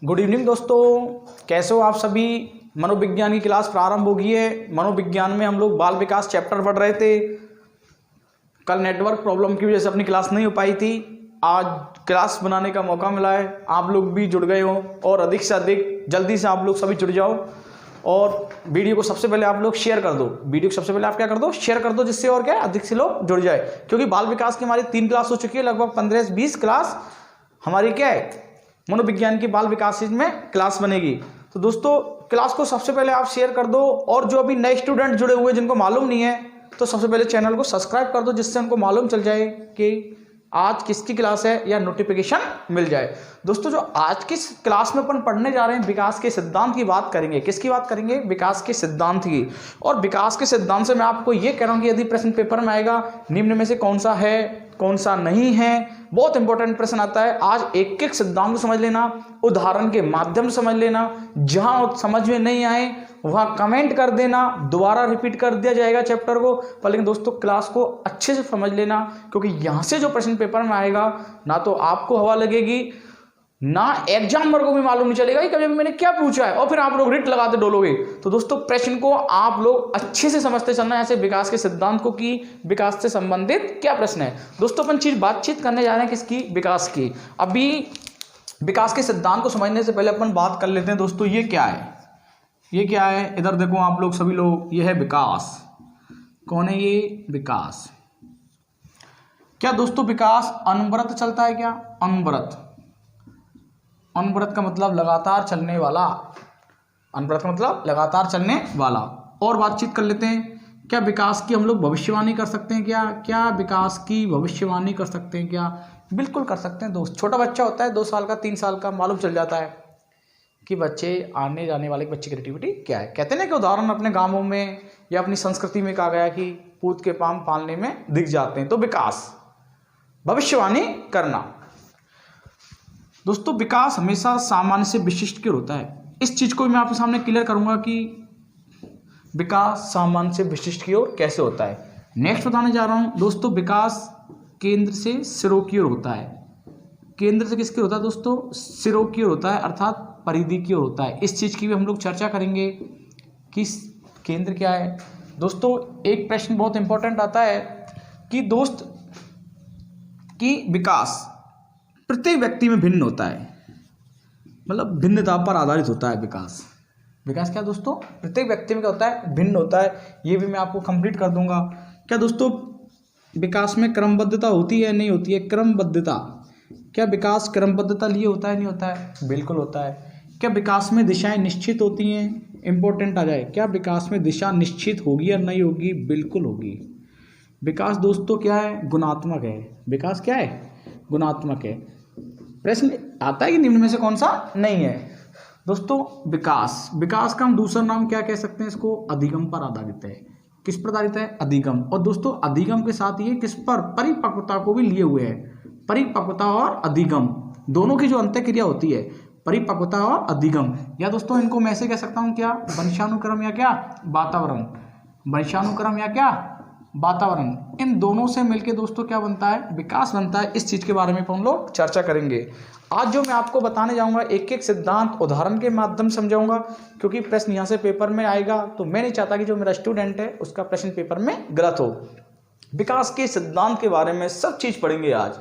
Good evening दोस्तों, कैसे हो आप सभी। मनोविज्ञान की क्लास प्रारंभ हो गई है। मनोविज्ञान में हम लोग बाल विकास चैप्टर पढ़ रहे थे। कल नेटवर्क प्रॉब्लम की वजह से अपनी क्लास नहीं हो पाई थी। आज क्लास बनाने का मौका मिला है, आप लोग भी जुड़ गए हो और अधिक से अधिक जल्दी से आप लोग सभी जुड़ जाओ और वीडियो को सबसे पहले आप लोग शेयर कर दो। वीडियो को सबसे पहले आप क्या कर दो, शेयर कर दो, जिससे और क्या अधिक से लोग जुड़ जाए। क्योंकि बाल विकास की हमारी 3 क्लास हो चुकी है, लगभग 15 से 20 क्लास हमारी क्या है मनोविज्ञान की बाल विकास में क्लास बनेगी। तो दोस्तों क्लास को सबसे पहले आप शेयर कर दो और जो अभी नए स्टूडेंट जुड़े हुए जिनको मालूम नहीं है तो सबसे पहले चैनल को सब्सक्राइब कर दो, जिससे उनको मालूम चल जाए कि आज किसकी क्लास है या नोटिफिकेशन मिल जाए। दोस्तों जो आज की क्लास में अपन पढ़ने जा रहे हैं विकास के सिद्धांत की बात करेंगे। किसकी बात करेंगे? विकास के सिद्धांत की। और विकास के सिद्धांत से मैं आपको ये कह रहा हूँ कि यदि प्रश्न पेपर में आएगा निम्न में से कौन सा है कौन सा नहीं है, बहुत इंपॉर्टेंट प्रश्न आता है। आज एक एक सिद्धांत को समझ लेना, उदाहरण के माध्यम से समझ लेना। जहां समझ में नहीं आए वहां कमेंट कर देना, दोबारा रिपीट कर दिया जाएगा चैप्टर को। पर लेकिन दोस्तों क्लास को अच्छे से समझ लेना, क्योंकि यहां से जो प्रश्न पेपर में आएगा ना तो आपको हवा लगेगी ना एग्जामर को भी मालूम नहीं चलेगा कि कभी मैंने क्या पूछा है, और फिर आप लोग रिट लगाते डोलोगे। तो दोस्तों प्रश्न को आप लोग अच्छे से समझते चलना, ऐसे विकास के सिद्धांत को कि विकास से संबंधित क्या प्रश्न है। दोस्तों अपन बातचीत करने जा रहे हैं किसकी? विकास की। अभी विकास के सिद्धांत को समझने से पहले अपन बात कर लेते हैं दोस्तों ये क्या है। ये क्या है? इधर देखो आप लोग सभी लोग, ये है विकास। कौन है ये? विकास। क्या दोस्तों विकास अनवरत चलता है क्या? अनवरत। अनवरत का मतलब लगातार चलने वाला। अनवरत का मतलब लगातार चलने वाला। और बातचीत कर लेते हैं, क्या विकास की हम लोग भविष्यवाणी कर सकते हैं क्या? क्या विकास की भविष्यवाणी कर सकते हैं क्या? बिल्कुल कर सकते हैं दोस्त। छोटा बच्चा होता है 2 साल का 3 साल का, मालूम चल जाता है कि बच्चे आने जाने वाले बच्चे की क्रिएटिविटी क्या है। कहते हैं ना कि उदाहरण अपने गांवों में या अपनी संस्कृति में कहा गया कि पूत के पाम पालने में दिख जाते हैं। तो विकास भविष्यवाणी करना। दोस्तों विकास हमेशा सामान्य से विशिष्ट की ओर होता है। इस चीज को मैं आपके सामने क्लियर करूंगा कि विकास सामान्य से विशिष्ट की ओर कैसे होता है। नेक्स्ट बताने जा रहा हूं दोस्तों, विकास केंद्र से सिरों की ओर होता है। केंद्र से किसकी ओर होता है दोस्तों? सिरों की ओर होता है, अर्थात परिधि की ओर होता है। इस चीज की भी हम लोग चर्चा करेंगे कि केंद्र क्या है। दोस्तों एक प्रश्न बहुत इंपॉर्टेंट आता है कि दोस्त कि विकास प्रत्येक व्यक्ति में भिन्न होता है, मतलब भिन्नता पर आधारित होता है विकास। विकास क्या दोस्तों? प्रत्येक व्यक्ति में क्या होता है? भिन्न होता है। ये भी मैं आपको कंप्लीट कर दूंगा। क्या दोस्तों विकास में क्रमबद्धता होती है नहीं होती है? क्रमबद्धता। क्या विकास क्रमबद्धता लिए होता है नहीं होता है? बिल्कुल होता है। क्या विकास में दिशाएं निश्चित होती हैं? इंपॉर्टेंट आ जाए, क्या विकास में दिशा निश्चित होगी या नहीं होगी? बिल्कुल होगी। विकास दोस्तों क्या है? गुणात्मक है। विकास क्या है? गुणात्मक है। प्रश्न आता है कि निम्न में से कौन सा नहीं है। दोस्तों विकास का हम दूसरा नाम क्या कह सकते हैं? इसको अधिगम पर आधारित है। किस पर आधारित है? अधिगम। और दोस्तों अधिगम के साथ ये किस पर? परिपक्वता को भी लिए हुए है। परिपक्वता और अधिगम दोनों की जो अंतःक्रिया होती है, परिपक्वता और अधिगम, या दोस्तों इनको मैं ऐसे कह सकता हूं क्या? वंशानुक्रम या क्या? वातावरण। वंशानुक्रम या क्या? वातावरण। इन दोनों से मिलके दोस्तों क्या बनता है? विकास बनता है। इस चीज के बारे में हम लोग चर्चा करेंगे। आज जो मैं आपको बताने जाऊंगा एक एक सिद्धांत उदाहरण के माध्यम समझाऊंगा, क्योंकि प्रश्न यहां से पेपर में आएगा तो मैं नहीं चाहता कि जो मेरा स्टूडेंट है उसका प्रश्न पेपर में गलत हो। विकास के सिद्धांत के बारे में सब चीज पढ़ेंगे आज।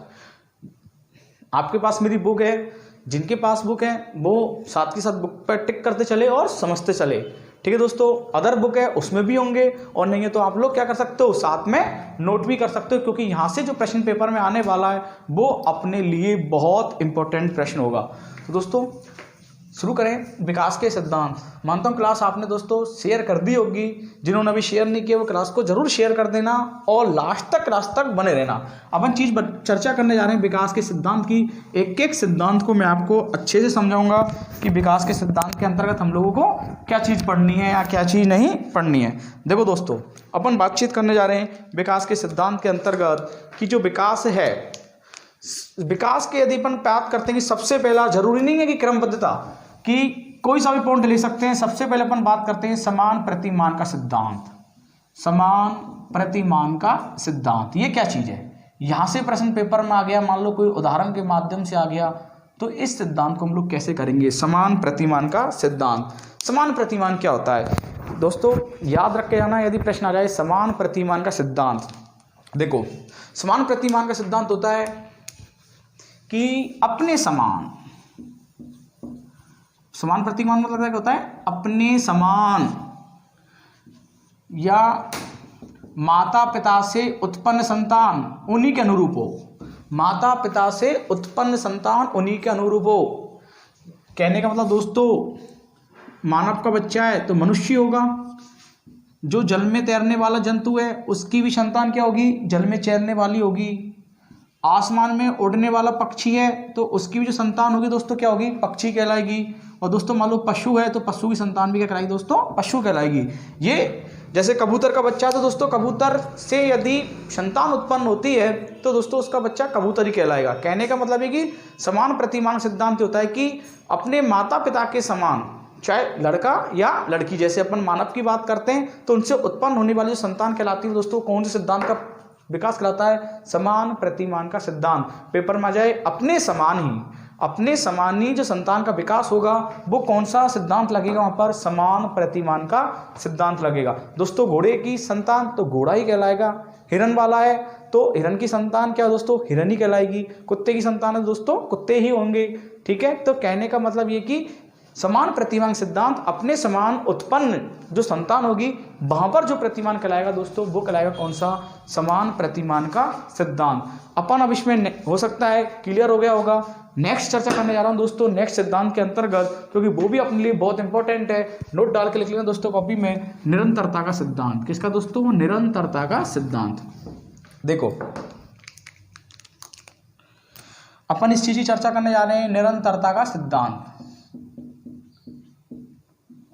आपके पास मेरी बुक है, जिनके पास बुक है वो साथ के साथ बुक पर टिक करते चले और समझते चले। ठीक है दोस्तों, अदर बुक है उसमें भी होंगे, और नहीं है तो आप लोग क्या कर सकते हो, साथ में नोट भी कर सकते हो, क्योंकि यहां से जो प्रश्न पेपर में आने वाला है वो अपने लिए बहुत इंपॉर्टेंट प्रश्न होगा। तो दोस्तों शुरू करें विकास के सिद्धांत। मानता हूं क्लास आपने दोस्तों शेयर कर दी होगी। जिन्होंने अभी शेयर नहीं किया वो क्लास को जरूर शेयर कर देना और लास्ट तक बने रहना। अपन चीज चर्चा करने जा रहे हैं विकास के सिद्धांत की। एक एक सिद्धांत को मैं आपको अच्छे से समझाऊंगा कि विकास के सिद्धांत के अंतर्गत हम लोगों को क्या चीज पढ़नी है या क्या चीज नहीं पढ़नी है। देखो दोस्तों अपन बातचीत करने जा रहे हैं विकास के सिद्धांत के अंतर्गत कि जो विकास है, विकास के यदि अपन बात करते हैं कि सबसे पहला, जरूरी नहीं है कि क्रमबद्धता कि कोई सा भी पॉइंट ले सकते हैं। सबसे पहले अपन बात करते हैं समान प्रतिमान का सिद्धांत। समान प्रतिमान का सिद्धांत ये क्या चीज है? यहां से प्रश्न पेपर में आ गया, मान लो कोई उदाहरण के माध्यम से आ गया तो इस सिद्धांत को हम लोग कैसे करेंगे? समान प्रतिमान का सिद्धांत। समान प्रतिमान क्या होता है दोस्तों? याद रख के जाना यदि प्रश्न आ जाए समान प्रतिमान का सिद्धांत। देखो, समान प्रतिमान का सिद्धांत होता है कि अपने समान, समान प्रतिमान मतलब क्या होता है? अपने समान या माता पिता से उत्पन्न संतान उन्हीं के अनुरूप हो। माता पिता से उत्पन्न संतान उन्हीं के अनुरूप हो। कहने का मतलब दोस्तों, मानव का बच्चा है तो मनुष्य होगा, जो जल में तैरने वाला जंतु है उसकी भी संतान क्या होगी? जल में तैरने वाली होगी। आसमान में उड़ने वाला पक्षी है तो उसकी भी जो संतान होगी दोस्तों क्या होगी? पक्षी कहलाएगी। और दोस्तों मान लो पशु है तो पशु की संतान भी क्या कहलाएगी दोस्तों? पशु कहलाएगी। ये जैसे कबूतर का बच्चा है तो दोस्तों कबूतर से यदि संतान उत्पन्न होती है तो दोस्तों उसका बच्चा कबूतर ही कहलाएगा। कहने का मतलब है कि समान प्रतिमान सिद्धांत होता है कि अपने माता पिता के समान, चाहे लड़का या लड़की, जैसे अपन मानव की बात करते हैं तो उनसे उत्पन्न होने वाली जो संतान कहलाती है दोस्तों, कौन से सिद्धांत का विकास कहलाता है? समान प्रतिमान का सिद्धांत। पेपर में आ जाए अपने समान ही, अपने समान ही जो संतान का विकास होगा वो कौन सा सिद्धांत लगेगा वहां पर? समान प्रतिमान का सिद्धांत लगेगा। दोस्तों घोड़े की संतान तो घोड़ा ही कहलाएगा। हिरन वाला है तो हिरन की संतान क्या दोस्तों? हिरन ही कहलाएगी। कुत्ते की संतान है दोस्तों कुत्ते ही होंगे। ठीक है, तो कहने का मतलब ये कि समान प्रतिमान सिद्धांत, अपने समान उत्पन्न जो संतान होगी वहां पर जो प्रतिमान कहलाएगा दोस्तों वो कहलाएगा कौन सा? समान प्रतिमान का सिद्धांत। अपन अब इसमें हो सकता है क्लियर हो गया होगा। नेक्स्ट चर्चा करने जा रहा हूं दोस्तों नेक्स्ट सिद्धांत के अंतर्गत, क्योंकि वो भी अपने लिए बहुत इंपॉर्टेंट है। नोट डाल के लिख लेना दोस्तों कॉपी में। निरंतरता का सिद्धांत। किसका दोस्तों? निरंतरता का सिद्धांत। देखो, अपन इस चीज की चर्चा करने जा रहे हैं, निरंतरता का सिद्धांत।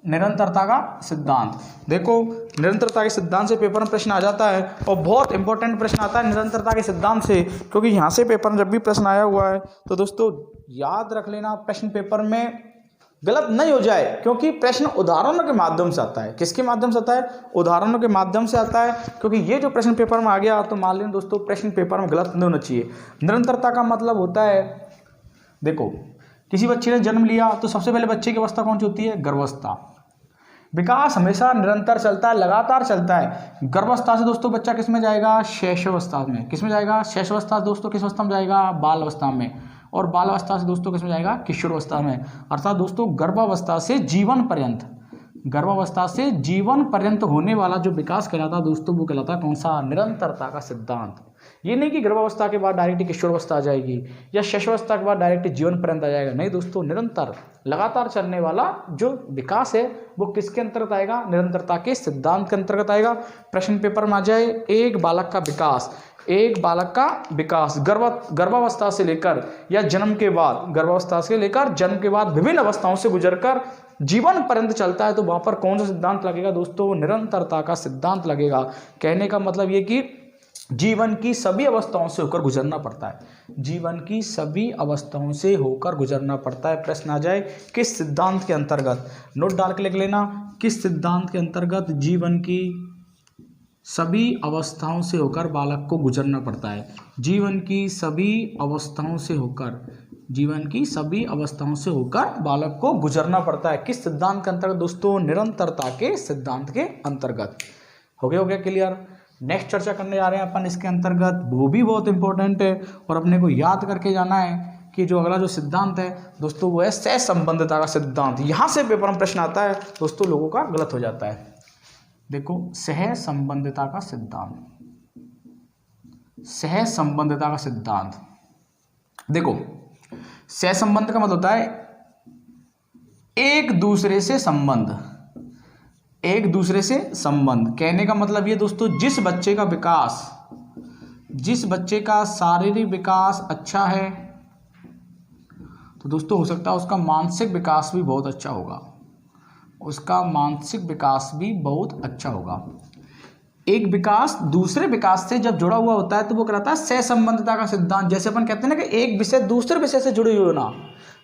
निरंतरता का सिद्धांत। देखो, निरंतरता के सिद्धांत से पेपर में प्रश्न आ जाता है और बहुत इंपॉर्टेंट प्रश्न आता है निरंतरता के सिद्धांत से, क्योंकि यहाँ से पेपर में जब भी प्रश्न आया हुआ है तो दोस्तों याद रख लेना, प्रश्न पेपर में गलत नहीं हो जाए, क्योंकि प्रश्न उदाहरणों के माध्यम से आता है। किसके माध्यम से आता है? उदाहरणों के माध्यम से आता है। क्योंकि ये जो प्रश्न पेपर में आ गया तो मान लें दोस्तों प्रश्न पेपर में गलत नहीं होना चाहिए। निरंतरता का मतलब होता है, देखो किसी बच्चे ने जन्म लिया तो सबसे पहले बच्चे की अवस्था कौन सी होती है? गर्भावस्था। विकास हमेशा निरंतर चलता है, लगातार चलता है। गर्भावस्था से दोस्तों बच्चा किस में जाएगा? शैशवावस्था में। किस में जाएगा? शैशवावस्था दोस्तों किस अवस्था में जाएगा? बाल अवस्था में। और बाल अवस्था से दोस्तों किस में जाएगा? किशोरावस्था में। अर्थात दोस्तों गर्भावस्था से जीवन पर्यंत, गर्भावस्था से जीवन पर्यंत होने वाला जो विकास कहलाता है दोस्तों वो कहलाता है कौन सा? निरंतरता का सिद्धांत। ये नहीं कि गर्भावस्था के बाद डायरेक्ट किशोरावस्था आ जाएगी या शैशवावस्था के बाद डायरेक्ट जीवन पर्यंत आ जाएगा। नहीं दोस्तों, निरंतर लगातार चलने वाला जो विकास है वो किसके अंतर्गत आएगा? निरंतरता के सिद्धांत के अंतर्गत आएगा। प्रश्न पेपर में आ जाए, एक बालक का विकास, एक बालक का विकास गर्भावस्था से लेकर या जन्म के बाद, गर्भावस्था से लेकर जन्म के बाद विभिन्न अवस्थाओं से गुजरकर जीवन पर्यंत चलता है तो वहां पर कौन सा सिद्धांत लगेगा दोस्तों? निरंतरता का सिद्धांत लगेगा। कहने का मतलब ये कि जीवन की सभी अवस्थाओं से होकर गुजरना पड़ता है। जीवन की सभी अवस्थाओं से होकर गुजरना पड़ता है। प्रश्न आ जाए किस सिद्धांत के अंतर्गत? नोट डाल के लिख लेना, किस सिद्धांत के अंतर्गत जीवन की सभी अवस्थाओं से होकर बालक को गुजरना पड़ता है? जीवन की सभी अवस्थाओं से होकर, जीवन की सभी अवस्थाओं से होकर बालक को गुजरना पड़ता है। किस सिद्धांत के अंतर्गत दोस्तों? निरंतरता के सिद्धांत के अंतर्गत। हो गया क्लियर? नेक्स्ट चर्चा करने जा रहे हैं अपन इसके अंतर्गत, वो भी बहुत इंपॉर्टेंट है और अपने को याद करके जाना है कि जो अगला जो सिद्धांत है दोस्तों वो है सहसंबंधिता का सिद्धांत। यहाँ से पेपर में प्रश्न आता है दोस्तों, लोगों का गलत हो जाता है। देखो, सहसंबंधिता का सिद्धांत, सहसंबंधिता का सिद्धांत। देखो, सहसंबंध का मतलब होता है एक दूसरे से संबंध, एक दूसरे से संबंध। कहने का मतलब ये दोस्तों, जिस बच्चे का विकास, जिस बच्चे का शारीरिक विकास अच्छा है तो दोस्तों हो सकता है उसका मानसिक विकास भी बहुत अच्छा होगा, उसका मानसिक विकास भी बहुत अच्छा होगा। एक विकास दूसरे विकास से जब जुड़ा हुआ होता है तो वो कहलाता है सहसंबंधिता का सिद्धांत। जैसे अपन कहते हैं ना कि एक विषय दूसरे विषय से जुड़े हुए ना,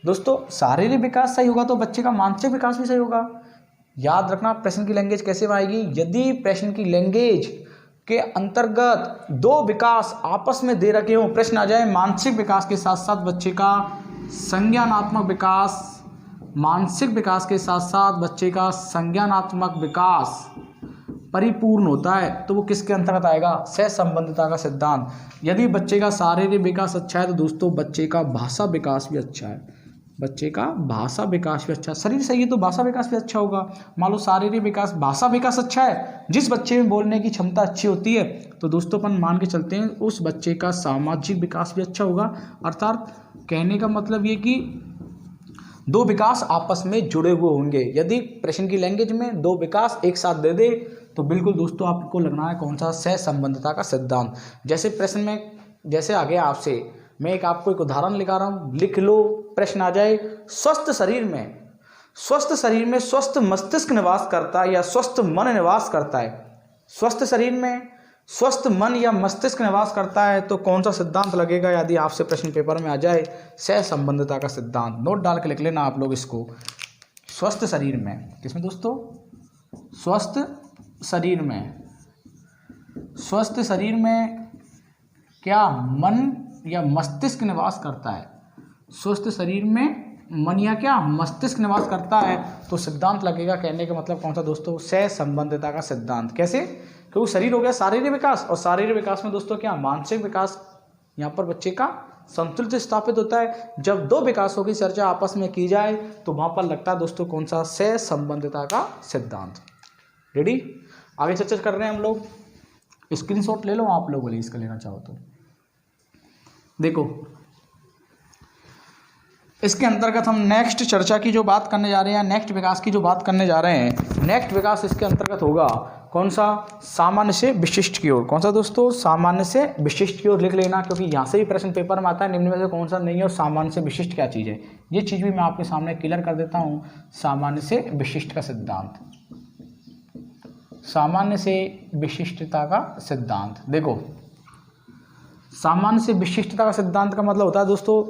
दोस्तों शारीरिक विकास सही होगा तो बच्चे का मानसिक विकास भी सही होगा। याद रखना प्रश्न की लैंग्वेज कैसे आएगी? यदि प्रश्न की लैंग्वेज के अंतर्गत दो विकास आपस में दे रखे हो, प्रश्न आ जाए मानसिक विकास के साथ साथ बच्चे का संज्ञानात्मक विकास, मानसिक विकास के साथ साथ बच्चे का संज्ञानात्मक विकास परिपूर्ण होता है तो वो किसके अंतर्गत आएगा? सहसंबंधिता का सिद्धांत। यदि बच्चे का शारीरिक विकास अच्छा है तो दोस्तों बच्चे का भाषा विकास भी अच्छा है, बच्चे का भाषा विकास भी अच्छा है। शरीर सही है तो भाषा विकास भी अच्छा होगा। मान लो शारीरिक विकास, भाषा विकास अच्छा है, जिस बच्चे में बोलने की क्षमता अच्छी होती है तो दोस्तों अपन मान के चलते हैं उस बच्चे का सामाजिक विकास भी अच्छा होगा। अर्थात कहने का मतलब ये कि दो विकास आपस में जुड़े हुए होंगे। यदि प्रश्न की लैंग्वेज में दो विकास एक साथ दे दे तो बिल्कुल दोस्तों आपको लगना है कौन सा? सहसंबंधिता का सिद्धांत। जैसे प्रश्न में जैसे आ गया आपसे, मैं आपको एक उदाहरण लिखा रहा हूँ, लिख लो, प्रश्न आ जाए। स्वस्थ शरीर में स्वस्थ मस्तिष्क निवास करता है या स्वस्थ मन निवास करता है? स्वस्थ शरीर में स्वस्थ मन या मस्तिष्क निवास करता है तो कौन सा सिद्धांत लगेगा? यदि आपसे प्रश्न पेपर में आ जाए सहसंबंधिता का सिद्धांत। नोट डाल के लिख लेना आप लोग इसको। स्वस्थ शरीर में, किसमें दोस्तों? स्वस्थ शरीर में क्या मन या मस्तिष्क निवास करता है? स्वस्थ शरीर में मन या क्या मस्तिष्क निवास करता है तो सिद्धांत लगेगा। कहने का मतलब कौन सा दोस्तों? सहसंबंधिता का सिद्धांत। कैसे? क्योंकि शरीर हो गया शारीरिक विकास और शारीरिक विकास में दोस्तों क्या? मानसिक विकास। यहाँ पर बच्चे का संतुलित स्थापित होता है। जब दो विकासों की चर्चा आपस में की जाए तो वहां पर लगता है दोस्तों कौन सा? सहसंबंधिता का सिद्धांत। रेडी? आगे चर्चा कर रहे हैं हम लोग। स्क्रीनशॉट ले लो आप लोग, बोले इसका लेना चाहो तो। देखो इसके अंतर्गत हम नेक्स्ट चर्चा की जो बात करने जा रहे हैं, नेक्स्ट विकास की जो बात करने जा रहे हैं, नेक्स्ट विकास इसके अंतर्गत होगा कौन सा? सामान्य से विशिष्ट की ओर। कौन सा दोस्तों? सामान्य से विशिष्ट की ओर लिख लेना, क्योंकि यहाँ से भी प्रश्न पेपर में आता है निम्न में से कौन सा नहीं है और सामान्य से विशिष्ट क्या चीज़ है। ये चीज़ भी मैं आपके सामने क्लियर कर देता हूँ। सामान्य से विशिष्ट का सिद्धांत, सामान्य से विशिष्टता का सिद्धांत। देखो सामान्य से विशिष्टता का सिद्धांत का मतलब होता है दोस्तों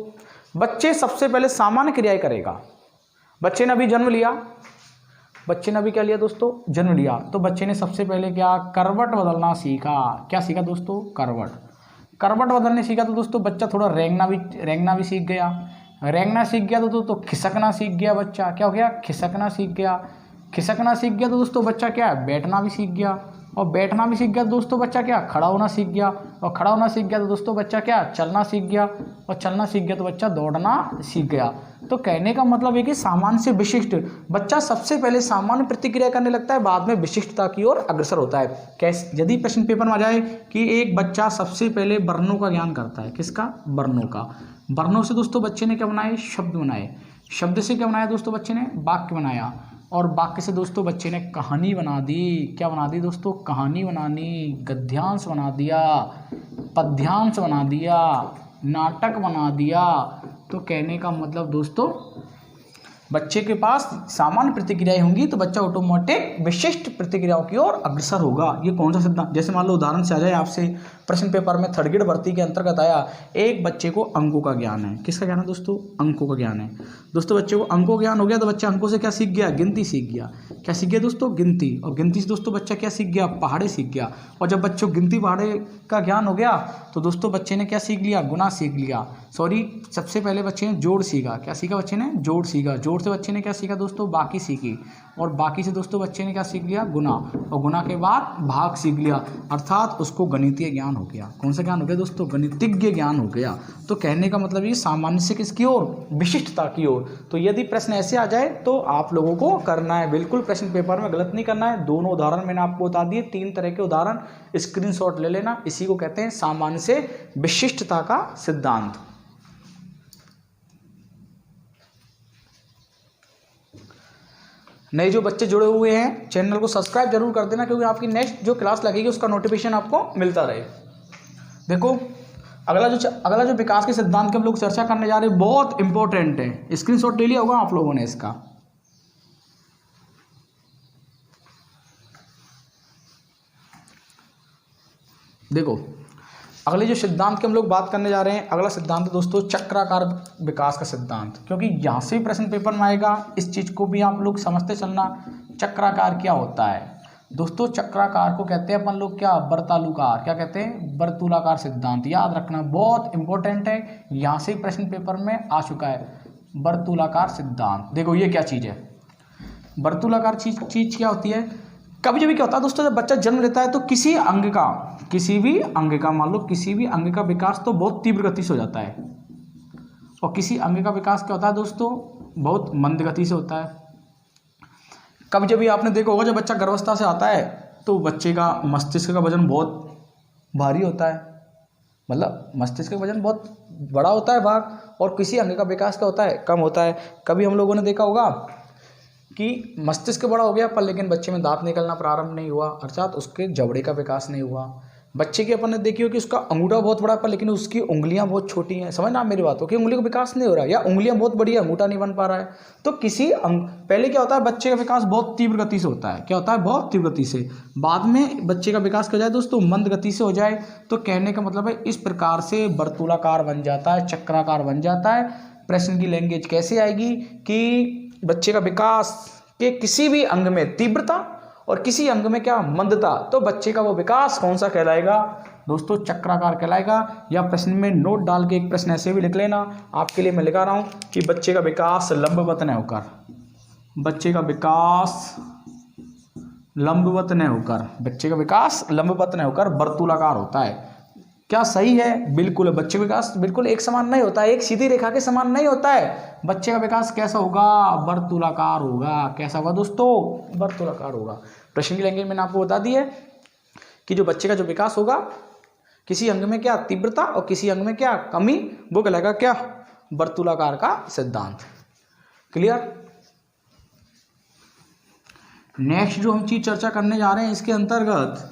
बच्चे सबसे पहले सामान्य क्रियाएं करेगा। बच्चे ने अभी जन्म लिया, बच्चे ने अभी क्या लिया दोस्तों? जन्म लिया। तो बच्चे ने सबसे पहले क्या? करवट बदलना सीखा। क्या सीखा दोस्तों? करवट बदलने सीखा तो दोस्तों बच्चा थोड़ा रेंगना भी सीख गया। रेंगना सीख गया तो दोस्तों खिसकना सीख गया बच्चा। क्या हो गया? खिसकना सीख गया। खिसकना सीख गया तो दोस्तों बच्चा क्या? बैठना भी सीख गया। और बैठना भी सीख गया तो दोस्तों बच्चा क्या? खड़ा होना सीख गया। और खड़ा होना सीख गया तो दोस्तों बच्चा क्या? चलना सीख गया। और चलना सीख गया तो बच्चा दौड़ना सीख गया। तो कहने का मतलब है कि सामान्य से विशिष्ट, बच्चा सबसे पहले सामान्य प्रतिक्रिया करने लगता है, बाद में विशिष्टता की ओर अग्रसर होता है। कैसे? यदि प्रश्न पेपर में आ जाए कि एक बच्चा सबसे पहले वर्णों का ज्ञान करता है। किसका? वर्णों का। वर्णों से दोस्तों बच्चे ने क्या बनाए? शब्द बनाए। शब्द से क्या बनाया दोस्तों? बच्चे ने वाक्य बनाया। और वाक्य से दोस्तों बच्चे ने कहानी बना दी। क्या बना दी दोस्तों? कहानी बनानी। गद्यांश बना दिया, पद्यांश बना दिया, नाटक बना दिया। तो कहने का मतलब दोस्तों बच्चे के पास सामान्य प्रतिक्रियाएं होंगी तो बच्चा ऑटोमेटिक विशिष्ट प्रतिक्रियाओं की ओर अग्रसर होगा। ये कौन सा सिद्धांत? जैसे मान लो उदाहरण से आ जाए आपसे प्रश्न पेपर में थर्ड ग्रेड भर्ती के अंतर्गत आया, एक बच्चे को अंकों का ज्ञान है। किसका ज्ञान है दोस्तों? अंकों का ज्ञान है। दोस्तों बच्चे को अंकों का ज्ञान हो गया तो बच्चा अंकों से क्या सीख गया? गिनती सीख गया। क्या सीख गया दोस्तों? गिनती। और गिनती से दोस्तों बच्चा क्या सीख गया? पहाड़े सीख गया। और जब बच्चों गिनती पहाड़े का ज्ञान हो गया तो दोस्तों बच्चे ने क्या सीख लिया? गुना सीख लिया। सबसे पहले बच्चे ने जोड़ सीखा। क्या सीखा बच्चे ने? जोड़ सीखा। जोड़ से बच्चे ने क्या सीखा दोस्तों? बाकी सीखी। और बाकी से दोस्तों बच्चे ने क्या सीख लिया? गुना। और गुना के बाद भाग सीख लिया। अर्थात उसको गणितीय ज्ञान हो गया। कौन सा ज्ञान हो गया दोस्तों? गणितज्ञ ज्ञान हो गया। तो कहने का मतलब ये सामान्य से किसकी ओर? विशिष्टता की ओर। तो यदि प्रश्न ऐसे आ जाए तो आप लोगों को करना है, बिल्कुल प्रश्न पेपर में गलत नहीं करना है। दोनों उदाहरण मैंने आपको बता दिए, 3 तरह के उदाहरण, स्क्रीनशॉट ले लेना। इसी को कहते हैं सामान्य से विशिष्टता का सिद्धांत। नए जो बच्चे जुड़े हुए हैं चैनल को सब्सक्राइब जरूर कर देना, क्योंकि आपकी नेक्स्ट जो क्लास लगेगी उसका नोटिफिकेशन आपको मिलता रहे। देखो अगला जो विकास के सिद्धांत के हम लोग चर्चा करने जा रहे हैं बहुत इंपॉर्टेंट है। स्क्रीनशॉट ले लिया होगा आप लोगों ने इसका। देखो अगले जो सिद्धांत की हम लोग बात करने जा रहे हैं, अगला सिद्धांत दोस्तों चक्राकार विकास का सिद्धांत। क्योंकि यहाँ से भी प्रश्न पेपर में आएगा, इस चीज़ को भी आप लोग समझते चलना। चक्राकार क्या होता है? दोस्तों चक्राकार को कहते हैं अपन लोग क्या, वर्तुलाकार। क्या कहते हैं, वर्तुलाकार सिद्धांत। याद रखना, बहुत इंपॉर्टेंट है, यहाँ से प्रश्न पेपर में आ चुका है। वर्तुलाकार सिद्धांत, देखो ये क्या चीज़ है, वर्तुलाकार चीज क्या होती है। कभी कभी क्या होता है दोस्तों, जब बच्चा जन्म लेता है तो किसी भी अंग का मान लो किसी भी अंग का विकास तो बहुत तीव्र गति से हो जाता है, और किसी अंग का विकास क्या होता है दोस्तों, बहुत मंद गति से होता है। कभी कभी आपने देखा होगा, जब बच्चा गर्भावस्था से आता है तो बच्चे का मस्तिष्क का वजन बहुत भारी होता है, मतलब मस्तिष्क का वजन बहुत बड़ा होता है भाग, और किसी अंग का विकास क्या होता है, कम होता है। कभी हम लोगों ने देखा होगा कि मस्तिष्क बड़ा हो गया पर लेकिन बच्चे में दांत निकलना प्रारंभ नहीं हुआ, अर्थात उसके जबड़े का विकास नहीं हुआ। बच्चे की अपन ने देखी हो कि उसका अंगूठा बहुत बड़ा पर लेकिन उसकी उंगलियां बहुत छोटी हैं, समझना आप मेरी बात हो, कि उंगली का विकास नहीं हो रहा है, या उंगलियां बहुत बड़ी है अंगूठा नहीं बन पा रहा है। तो किसी पहले क्या होता है, बच्चे का विकास बहुत तीव्र गति से होता है। क्या होता है, बहुत तीव्र गति से। बाद में बच्चे का विकास हो जाए दोस्तों मंद गति से हो जाए। तो कहने का मतलब है इस प्रकार से वर्तुलाकार बन जाता है, चक्राकार बन जाता है। प्रश्न की लैंग्वेज कैसे आएगी कि बच्चे का विकास के किसी भी अंग में तीव्रता और किसी अंग में क्या, मंदता, तो बच्चे का वो विकास कौन सा कहलाएगा दोस्तों, चक्राकार कहलाएगा। या प्रश्न में नोट डाल के एक प्रश्न ऐसे भी लिख लेना, आपके लिए मैं लिखा रहा हूं कि बच्चे का विकास लंबवत न होकर, बच्चे का विकास लंबवत न होकर, बच्चे का विकास लंबवत न होकर वर्तुलाकार होता है। क्या सही है, बिल्कुल। बच्चे का विकास बिल्कुल एक समान नहीं होता है, एक सीधी रेखा के समान नहीं होता है। बच्चे का विकास कैसा होगा, वर्तुलाकार होगा। कैसा होगा दोस्तों, वर्तुलाकार होगा। प्रश्न की लैंग्वेज मैंने आपको बता दी है कि जो बच्चे का जो विकास होगा, किसी अंग में क्या तीव्रता और किसी अंग में क्या कमी, वो कहलाएगा क्या, वर्तुलाकार का सिद्धांत। क्लियर। नेक्स्ट जो हम चीज चर्चा करने जा रहे हैं इसके अंतर्गत,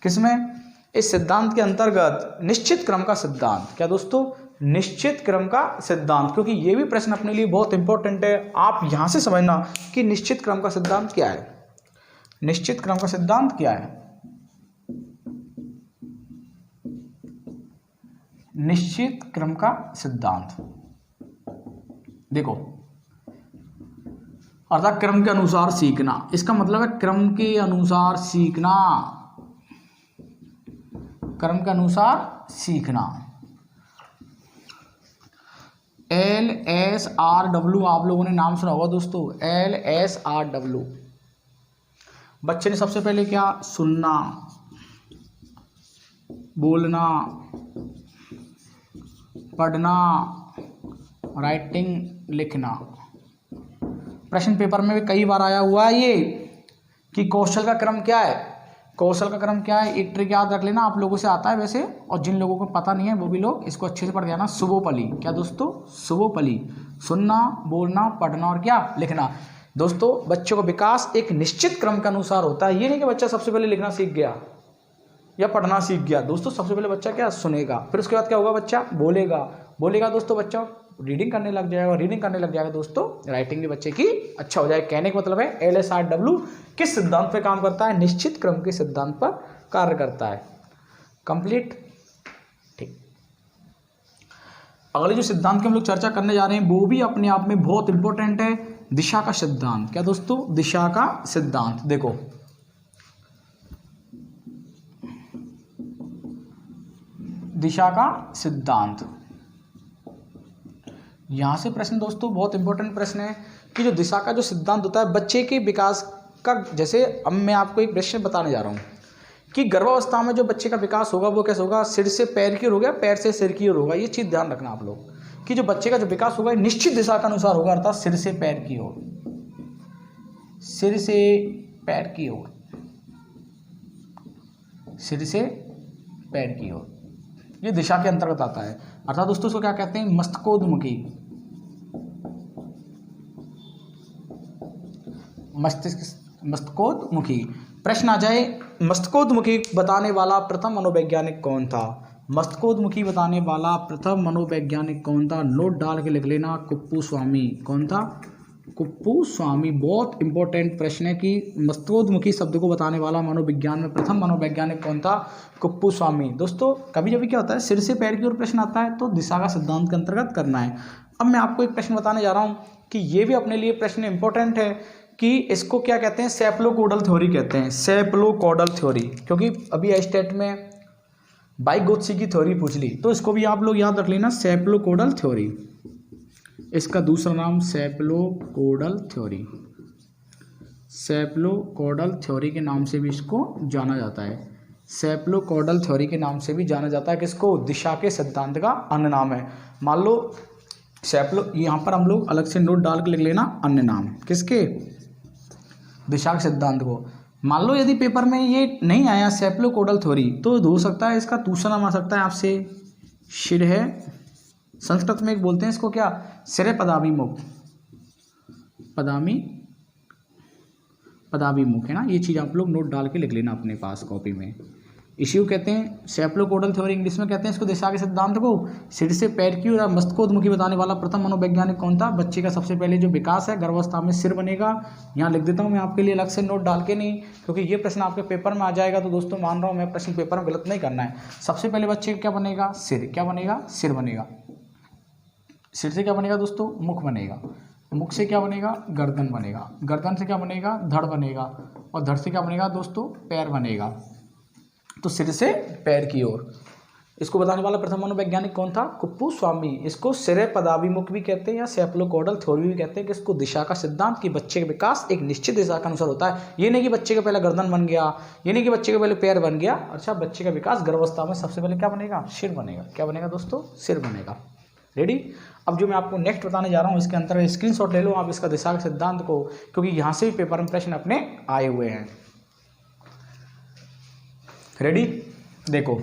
किसमें, इस सिद्धांत के अंतर्गत निश्चित क्रम का सिद्धांत। क्या दोस्तों, निश्चित क्रम का सिद्धांत, क्योंकि ये भी प्रश्न अपने लिए बहुत इंपॉर्टेंट है। आप यहां से समझना कि निश्चित क्रम का सिद्धांत क्या है। निश्चित क्रम का सिद्धांत क्या है, निश्चित क्रम का सिद्धांत देखो, अर्थात क्रम के अनुसार सीखना। इसका मतलब है क्रम के अनुसार सीखना, क्रम के अनुसार सीखना। LSRW आप लोगों ने नाम सुना होगा दोस्तों, LSRW। बच्चे ने सबसे पहले क्या, सुनना, बोलना, पढ़ना, राइटिंग, लिखना। प्रश्न पेपर में भी कई बार आया हुआ है ये कि कौशल का क्रम क्या है, कौशल का क्रम क्या है। एक ट्रिक याद रख लेना, आप लोगों से आता है वैसे, और जिन लोगों को पता नहीं है वो भी लोग इसको अच्छे से पढ़ जाना। सुबोपली, क्या दोस्तों, सुबोपली, सुनना, बोलना, पढ़ना और क्या, लिखना। दोस्तों बच्चों का विकास एक निश्चित क्रम के अनुसार होता है। ये नहीं कि बच्चा सबसे पहले लिखना सीख गया या पढ़ना सीख गया। दोस्तों सबसे पहले बच्चा क्या, सुनेगा, फिर उसके बाद क्या होगा, बच्चा बोलेगा, बोलेगा दोस्तों बच्चा रीडिंग करने लग जाएगा, रीडिंग करने लग जाएगा दोस्तों, राइटिंग भी बच्चे की अच्छा हो जाएगा। कहने का मतलब है LSRW किस सिद्धांत पे काम करता है, निश्चित क्रम के सिद्धांत पर कार्य करता है। कंप्लीट, ठीक। अगले जो सिद्धांत की हम लोग चर्चा करने जा रहे हैं वो भी अपने आप में बहुत इंपॉर्टेंट है, दिशा का सिद्धांत। क्या दोस्तों, दिशा का सिद्धांत। देखो दिशा का सिद्धांत, यहां से प्रश्न दोस्तों बहुत इंपॉर्टेंट प्रश्न है कि जो दिशा का जो सिद्धांत होता है बच्चे के विकास का। जैसे अब मैं आपको एक प्रश्न बताने जा रहा हूं कि गर्भावस्था में जो बच्चे का विकास होगा वो कैसे होगा, सिर से पैर की ओर होगा, पैर से सिर की ओर होगा। ये चीज ध्यान रखना आप लोग कि जो बच्चे का जो विकास होगा निश्चित दिशा के अनुसार होगा, अर्थात सिर से पैर की ओर, सिर से पैर की ओर, सिर से पैर की ओर, ये दिशा के अंतर्गत आता है। अर्थात दोस्तों इसको क्या कहते हैं, मस्तकोन्मुखी, मस्तकोन्मुखी। प्रश्न आ जाए, मस्तकोन्मुखी बताने वाला प्रथम मनोवैज्ञानिक कौन था, मस्तकोन्मुखी बताने वाला प्रथम मनोवैज्ञानिक कौन था, नोट डाल के लिख लेना, कुप्पुस्वामी। कौन था, कुप्पुस्वामी। बहुत इंपॉर्टेंट प्रश्न है कि मस्तकोन्मुखी शब्द को बताने वाला मनोविज्ञान में प्रथम मनोवैज्ञानिक कौन था, कुप्पुस्वामी। दोस्तों कभी कभी क्या होता है, सिर से पैर की ओर प्रश्न आता है तो दिशा का सिद्धांत के अंतर्गत करना है। अब मैं आपको एक प्रश्न बताने जा रहा हूं कि ये भी अपने लिए प्रश्न इंपॉर्टेंट है कि इसको क्या कहते हैं, सेफलोकोडल थ्योरी कहते हैं, सेफलोकोडल थ्योरी, क्योंकि अभी स्टेट में वाइगोत्स्की की थ्योरी पूछ ली, तो इसको भी आप लोग याद रख लेना, सेफलोकोडल थ्योरी। इसका दूसरा नाम सेफलोकोडल थ्योरी, सेफलोकोडल थ्योरी के नाम से भी इसको जाना जाता है, सेफलोकोडल थ्योरी के नाम से भी जाना जाता है। किसको? दिशा के सिद्धांत का अन्य नाम है। मान लो यहाँ पर हम लोग अलग से नोट डाल के लिख लेना, अन्य नाम किसके? दिशा के सिद्धांत को। मान लो यदि पेपर में ये नहीं आया सेफलोकोडल थ्योरी, तो हो सकता है इसका दूसरा नाम आ सकता है आपसे शिरः, संस्कृत में एक बोलते हैं इसको क्या, सिरे पदाभिमुख, पदाभिमुख है ना। ये चीज़ आप लोग नोट डाल के लिख लेना अपने पास कॉपी में। इसी कहते हैं सेफलोकोडल थ्योरी, इंग्लिश में कहते हैं इसको दिशा के सिद्धांत को। सिर से पैर की और मस्तकोन्मुखी बताने वाला प्रथम मनोवैज्ञानिक कौन था? बच्चे का सबसे पहले जो विकास है गर्भावस्था में सिर बनेगा। यहाँ लिख देता हूँ मैं आपके लिए अलग से नोट डाल के, नहीं क्योंकि ये प्रश्न आपके पेपर में आ जाएगा। तो दोस्तों मान रहा हूँ मैं, प्रश्न पेपर में गलत नहीं करना है। सबसे पहले बच्चे का क्या बनेगा? सिर। क्या बनेगा? सिर बनेगा। सिर से क्या बनेगा दोस्तों? मुख बनेगा। मुख से क्या बनेगा? गर्दन बनेगा। गर्दन से क्या बनेगा? धड़ बनेगा। और धड़ से क्या बनेगा दोस्तों? पैर बनेगा। तो सिर से पैर की ओर। इसको बताने वाला प्रथम मनोवैज्ञानिक कौन था? कुप्पुस्वामी। इसको सिरे पदाभिमुख भी कहते हैं या सेफलोकोडल थ्योरी भी कहते हैं, कि इसको दिशा का सिद्धांत कि बच्चे का विकास एक निश्चित दिशा के अनुसार होता है। ये नहीं कि बच्चे का पहले गर्दन बन गया, ये नहीं कि बच्चे का पहले पैर बन गया। अच्छा, बच्चे का विकास गर्भावस्था में सबसे पहले क्या बनेगा? सिर बनेगा। क्या बनेगा दोस्तों? सिर बनेगा। रेडी? अब जो मैं आपको नेक्स्ट बताने जा रहा हूँ, इसके अंतर स्क्रीनशॉट ले लो आप इसका दिशा के सिद्धांत को, क्योंकि यहाँ से भी पेपर में प्रश्न अपने आए हुए हैं। रेडी? देखो,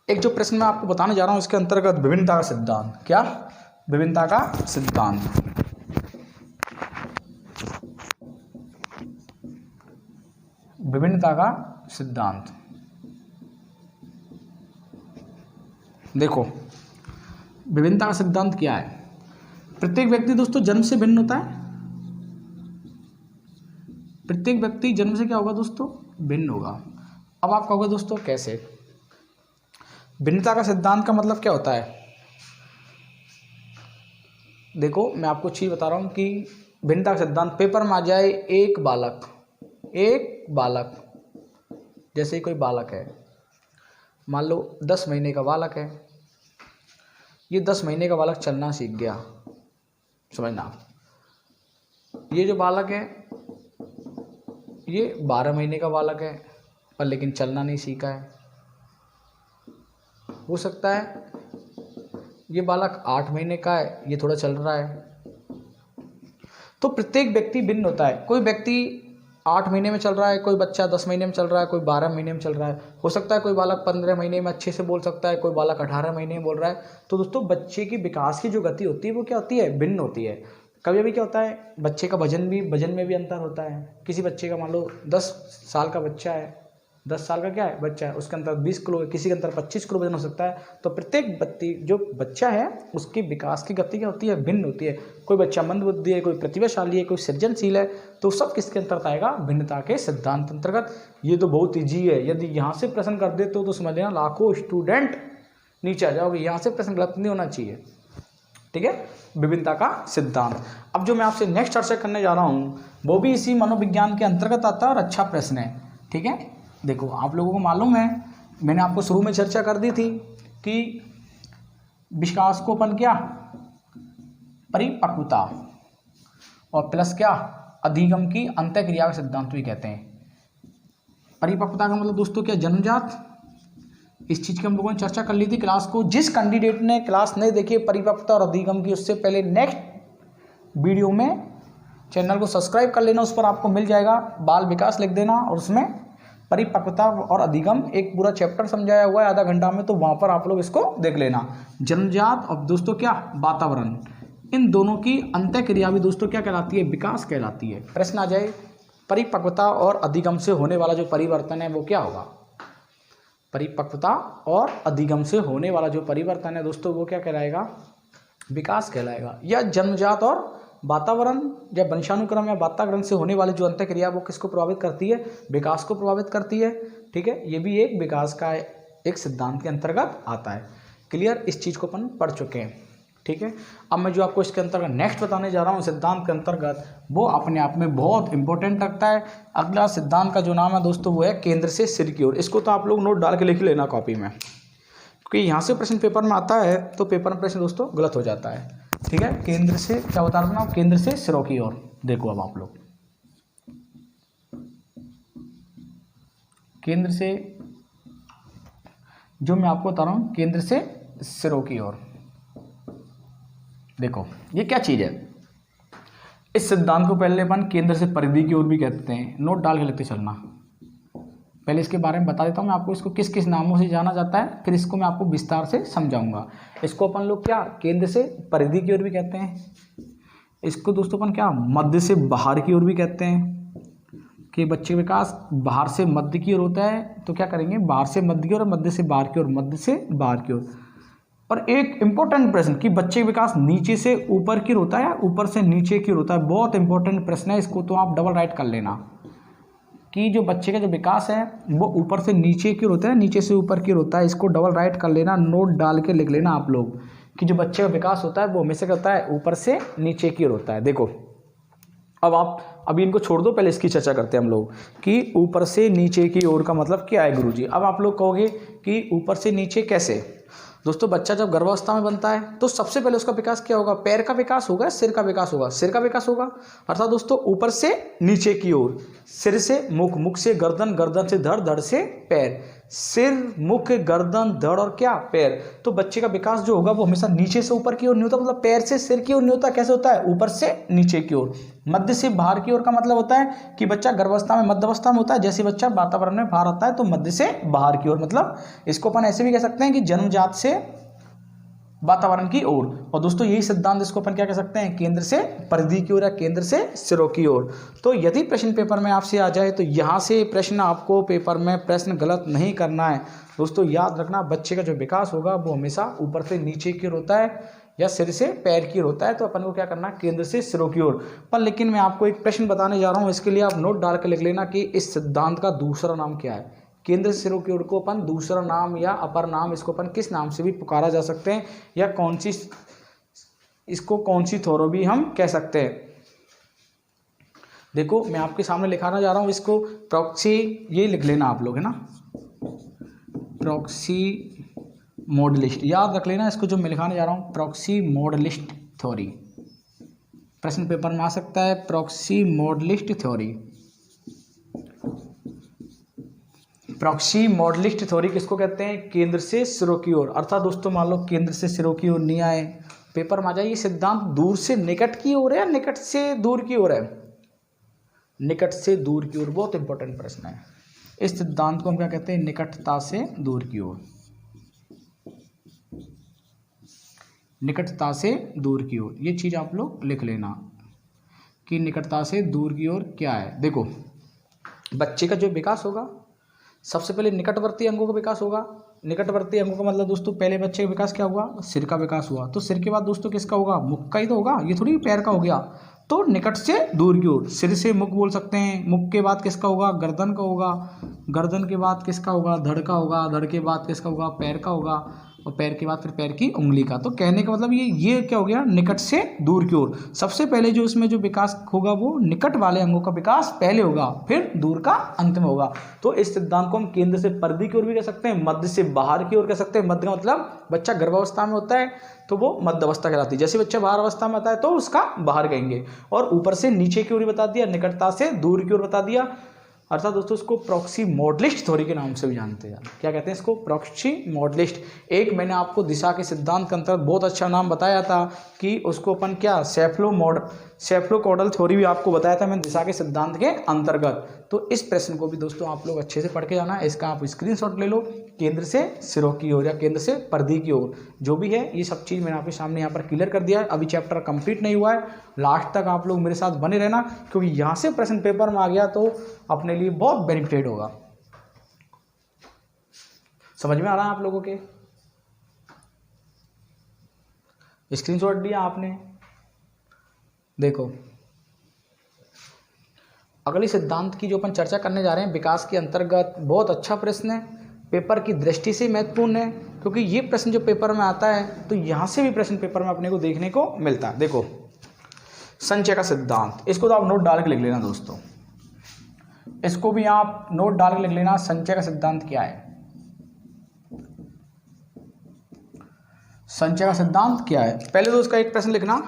एक जो प्रश्न मैं आपको बताने जा रहा हूं इसके अंतर्गत विभिन्नता का सिद्धांत। क्या? विभिन्नता का सिद्धांत। विभिन्नता का सिद्धांत। देखो, विभिन्नता का सिद्धांत क्या है? प्रत्येक व्यक्ति दोस्तों जन्म से भिन्न होता है। प्रत्येक व्यक्ति जन्म से क्या होगा दोस्तों? भिन्न होगा। अब आप कहोगे दोस्तों कैसे? भिन्नता का सिद्धांत का मतलब क्या होता है? देखो, मैं आपको चीज बता रहा हूं कि भिन्नता का सिद्धांत पेपर में आ जाए, एक बालक जैसे कोई बालक है, मान लो 10 महीने का बालक है। ये 10 महीने का बालक चलना सीख गया, समझना। ये जो बालक है ये 12 महीने का बालक है, पर लेकिन चलना नहीं सीखा है। हो सकता है ये बालक 8 महीने का है, ये थोड़ा चल रहा है। तो प्रत्येक व्यक्ति भिन्न होता है। कोई व्यक्ति 8 महीने में चल रहा है, कोई बच्चा 10 महीने में चल रहा है, कोई 12 महीने में चल रहा है। हो सकता है कोई बालक 15 महीने में अच्छे से बोल सकता है, कोई बालक 18 महीने में बोल रहा है। तो दोस्तों बच्चे की विकास की जो गति होती है वो क्या होती है? भिन्न होती है। कभी कभी क्या होता है, बच्चे का वजन में भी अंतर होता है। किसी बच्चे का मान लो 10 साल का बच्चा है, 10 साल का क्या है बच्चा है, उसके अंदर 20 किलो है, किसी के अंदर 25 किलो वजन हो सकता है। तो प्रत्येक व्यक्ति जो बच्चा है उसकी विकास की गति क्या होती है? भिन्न होती है। कोई बच्चा मंदबुद्धि है, कोई प्रतिभाशाली है, कोई सृजनशील है, तो सब किसके अंतर्गत आएगा? भिन्नता के सिद्धांत अंतर्गत। ये तो बहुत ईजी है। यदि यहाँ से प्रश्न कर दे तो समझ लेना लाखों स्टूडेंट नीचे आ जाओगे। यहाँ से प्रश्न गलत नहीं होना चाहिए, ठीक है। विभिन्नता का सिद्धांत। अब जो मैं आपसे नेक्स्ट चर्चा करने जा रहा हूँ वो भी इसी मनोविज्ञान के अंतर्गत आता है और अच्छा प्रश्न है, ठीक है। देखो, आप लोगों को मालूम है, मैंने आपको शुरू में चर्चा कर दी थी कि विकास को अपन क्या? परिपक्वता और प्लस क्या? अधिगम की अंतःक्रिया का सिद्धांत भी कहते हैं। परिपक्वता का मतलब दोस्तों क्या? जन्मजात। इस चीज़ की हम लोगों ने चर्चा कर ली थी क्लास को। जिस कैंडिडेट ने क्लास नहीं देखी है परिपक्वता और अधिगम की, उससे पहले नेक्स्ट वीडियो में चैनल को सब्सक्राइब कर लेना, उस पर आपको मिल जाएगा। बाल विकास लिख देना और उसमें परिपक्वता और अधिगम एक पूरा चैप्टर समझाया हुआ है आधा घंटा में, तो वहाँ पर आप लोग इसको देख लेना। जन्मजात और दोस्तों क्या? वातावरण। इन दोनों की अंतःक्रिया भी दोस्तों क्या कहलाती है? विकास कहलाती है। प्रश्न आ जाए, परिपक्वता और अधिगम से होने वाला जो परिवर्तन है वो क्या होगा? परिपक्वता और अधिगम से होने वाला जो परिवर्तन है दोस्तों वो क्या कहलाएगा? विकास कहलाएगा। या जन्मजात और वातावरण या वंशानुक्रम या वातावरण से होने वाली जो अंतःक्रिया वो किसको प्रभावित करती है, विकास को प्रभावित करती है। ठीक है, ये भी एक विकास का एक सिद्धांत के अंतर्गत आता है। क्लियर, इस चीज़ को अपन पढ़ चुके हैं। ठीक है, अब मैं जो आपको इसके अंतर्गत नेक्स्ट बताने जा रहा हूँ सिद्धांत के अंतर्गत, वो अपने आप में बहुत इंपॉर्टेंट लगता है। अगला सिद्धांत का जो नाम है दोस्तों वो है केंद्र से सिर की ओर। इसको तो आप लोग नोट डाल के लिख लेना कॉपी में, क्योंकि यहाँ से प्रश्न पेपर में आता है तो पेपर में प्रश्न दोस्तों गलत हो जाता है। ठीक है, केंद्र से क्या बता रहा हूँ, केंद्र से सिरों की ओर। देखो अब आप लोग केंद्र से, जो मैं आपको बता रहा हूँ केंद्र से सिरों की ओर, देखो ये क्या चीज़ है। इस सिद्धांत को पहले अपन केंद्र से परिधि की ओर भी कहते हैं, नोट डाल के लेते चलना। पहले इसके बारे में बता देता हूँ मैं आपको, इसको किस किस नामों से जाना जाता है, फिर इसको मैं आपको विस्तार से समझाऊंगा। इसको अपन लोग क्या केंद्र से परिधि की ओर भी कहते हैं, इसको दोस्तों अपन क्या मध्य से बाहर की ओर भी कहते हैं, कि बच्चे का विकास बाहर से मध्य की ओर होता है तो क्या करेंगे, बाहर से मध्य की ओर, मध्य से बाहर की ओर, मध्य से बाहर की ओर। और एक इंपॉर्टेंट प्रश्न कि बच्चे का विकास नीचे से ऊपर की ओर होता है या ऊपर से नीचे की ओर होता है, बहुत इंपॉर्टेंट प्रश्न है, इसको तो आप डबल राइट कर लेना कि जो बच्चे का जो विकास है वो ऊपर से नीचे की ओर होता है, नीचे से ऊपर की ओर होता है। इसको डबल राइट कर लेना, नोट डाल के लिख लेना आप लोग कि जो बच्चे का विकास होता है वो हमेशा क्या होता है, ऊपर से नीचे की ओर होता है। देखो अब आप अभी इनको छोड़ दो, पहले इसकी चर्चा करते हैं हम लोग कि ऊपर से नीचे की ओर का मतलब क्या है गुरुजी। अब आप लोग कहोगे कि ऊपर से नीचे कैसे। दोस्तों बच्चा जब गर्भावस्था में बनता है तो सबसे पहले उसका विकास क्या होगा, पैर का विकास होगा, सिर का विकास होगा, सिर का विकास होगा। अर्थात दोस्तों ऊपर से नीचे की ओर, सिर से मुख, मुख से गर्दन, गर्दन से धड़, धड़ से पैर, सिर, मुख, गर्दन, धड़ और क्या पैर। तो बच्चे का विकास जो होगा वो हमेशा नीचे से ऊपर की ओर नहीं होता, मतलब पैर से सिर की ओर नहीं होता, कैसे होता है, ऊपर से नीचे की ओर। मध्य से बाहर की ओर का मतलब होता है कि बच्चा गर्भावस्था में मध्य अवस्था में होता है, जैसे बच्चा वातावरण में बाहर आता है तो मध्य से बाहर की ओर। मतलब इसको अपन ऐसे भी कह सकते हैं कि जन्मजात से वातावरण की ओर। और दोस्तों यही सिद्धांत इसको अपन क्या कह सकते हैं, केंद्र से परिधि की ओर या केंद्र से सिरों की ओर। तो यदि प्रश्न पेपर में आपसे आ जाए तो यहाँ से प्रश्न आपको पेपर में प्रश्न गलत नहीं करना है। दोस्तों याद रखना, बच्चे का जो विकास होगा वो हमेशा ऊपर से नीचे की ओर होता है या सिर से पैर की ओर होता है, तो अपन को क्या करना है, केंद्र से सिरों की ओर। पर लेकिन मैं आपको एक प्रश्न बताने जा रहा हूँ, इसके लिए आप नोट डाल के लिख लेना कि इस सिद्धांत का दूसरा नाम क्या है। केंद्र से सिरों की ओर को अपन दूसरा नाम या अपर नाम, इसको अपन किस नाम से भी पुकारा जा सकते हैं, या कौन सी, इसको कौन सी थोरो भी हम कह सकते हैं। देखो मैं आपके सामने लिखाना जा रहा हूँ, इसको प्रॉक्सी, ये लिख लेना आप लोग, है ना, प्रॉक्सी मॉडलिस्ट, याद रख लेना इसको जो मैं लिखाने जा रहा हूँ, प्रॉक्सी मॉडलिस्ट थ्योरी। प्रश्न पेपर में आ सकता है प्रॉक्सी मॉडलिस्ट थ्योरी। प्रॉक्सी मॉडलिस्ट थ्योरी किसको कहते हैं, केंद्र से सिरों की ओर। अर्थात दोस्तों मान लो केंद्र से सिरों की ओर नहीं आए, पेपर में आ जाए ये सिद्धांत दूर से निकट की ओर है या निकट से दूर की ओर है, निकट से दूर की ओर, बहुत इंपॉर्टेंट प्रश्न है। इस सिद्धांत को हम क्या कहते हैं, निकटता से दूर की ओर, निकटता से दूर की ओर। ये चीज़ आप लोग लिख लेना कि निकटता से दूर की ओर क्या है। देखो बच्चे का जो विकास होगा सबसे पहले निकटवर्ती अंगों का विकास होगा। निकटवर्ती अंगों का मतलब दोस्तों पहले बच्चे का विकास क्या हुआ, सिर का विकास हुआ, तो सिर के बाद दोस्तों किसका होगा, मुख का ही तो होगा, ये थोड़ी पैर का हो गया। तो निकट से दूर की ओर, सिर से मुख बोल सकते हैं, मुख के बाद किसका होगा, गर्दन का होगा, गर्दन के बाद किसका होगा, धड़ का होगा, धड़ के बाद किसका होगा, पैर का होगा, और पैर के बाद फिर पैर की उंगली का। तो कहने का मतलब ये क्या हो गया, निकट से दूर की ओर। सबसे पहले जो इसमें जो विकास होगा वो निकट वाले अंगों का विकास पहले होगा, फिर दूर का अंत में होगा। तो इस सिद्धांत को हम केंद्र से परिधि की ओर भी कह सकते हैं, मध्य से बाहर की ओर कह सकते हैं। मध्य का मतलब बच्चा गर्भावस्था में होता है तो वो मध्य अवस्था कहलाती है, जैसे बच्चा बाहर अवस्था में आता है तो उसका बाहर कहेंगे। और ऊपर से नीचे की ओर बता दिया, निकटता से दूर की ओर बता दिया। अर्थात दोस्तों इसको प्रॉक्सी मॉडलिस्ट थ्योरी के नाम से भी जानते हैं। क्या कहते हैं इसको, प्रॉक्सी मॉडलिस्ट। एक मैंने आपको दिशा के सिद्धांत के अंतर्गत बहुत अच्छा नाम बताया था कि उसको अपन क्या सेफ्लोकॉडल थ्योरी भी आपको बताया था मैंने दिशा के सिद्धांत के अंतर्गत। तो इस प्रश्न को भी दोस्तों आप लोग अच्छे से पढ़ के जाना है, इसका आप स्क्रीनशॉट ले लो। केंद्र से सिरों की ओर या केंद्र से परिधि की ओर जो भी है, ये सब चीज़ मैंने आपके सामने यहाँ पर क्लियर कर दिया है। अभी चैप्टर कंप्लीट नहीं हुआ है, लास्ट तक आप लोग मेरे साथ बने रहना, क्योंकि यहाँ से प्रश्न पेपर में आ गया तो अपने लिए बहुत बेनिफिट होगा। समझ में आ रहा है आप लोगों के, स्क्रीनशॉट लिया आपने, देखो अगली सिद्धांत की जो अपन चर्चा करने जा रहे हैं विकास के अंतर्गत, बहुत अच्छा प्रश्न है, पेपर की दृष्टि से महत्वपूर्ण है, क्योंकि ये प्रश्न जो पेपर में आता है तो यहाँ से भी प्रश्न पेपर में अपने को देखने को मिलता है। देखो संचय का सिद्धांत, इसको तो आप नोट डाल के लिख लेना दोस्तों, इसको भी आप नोट डाल के लिख लेना। संचय का सिद्धांत क्या है? संचय का सिद्धांत क्या है? पहले तो उसका एक प्रश्न लिखना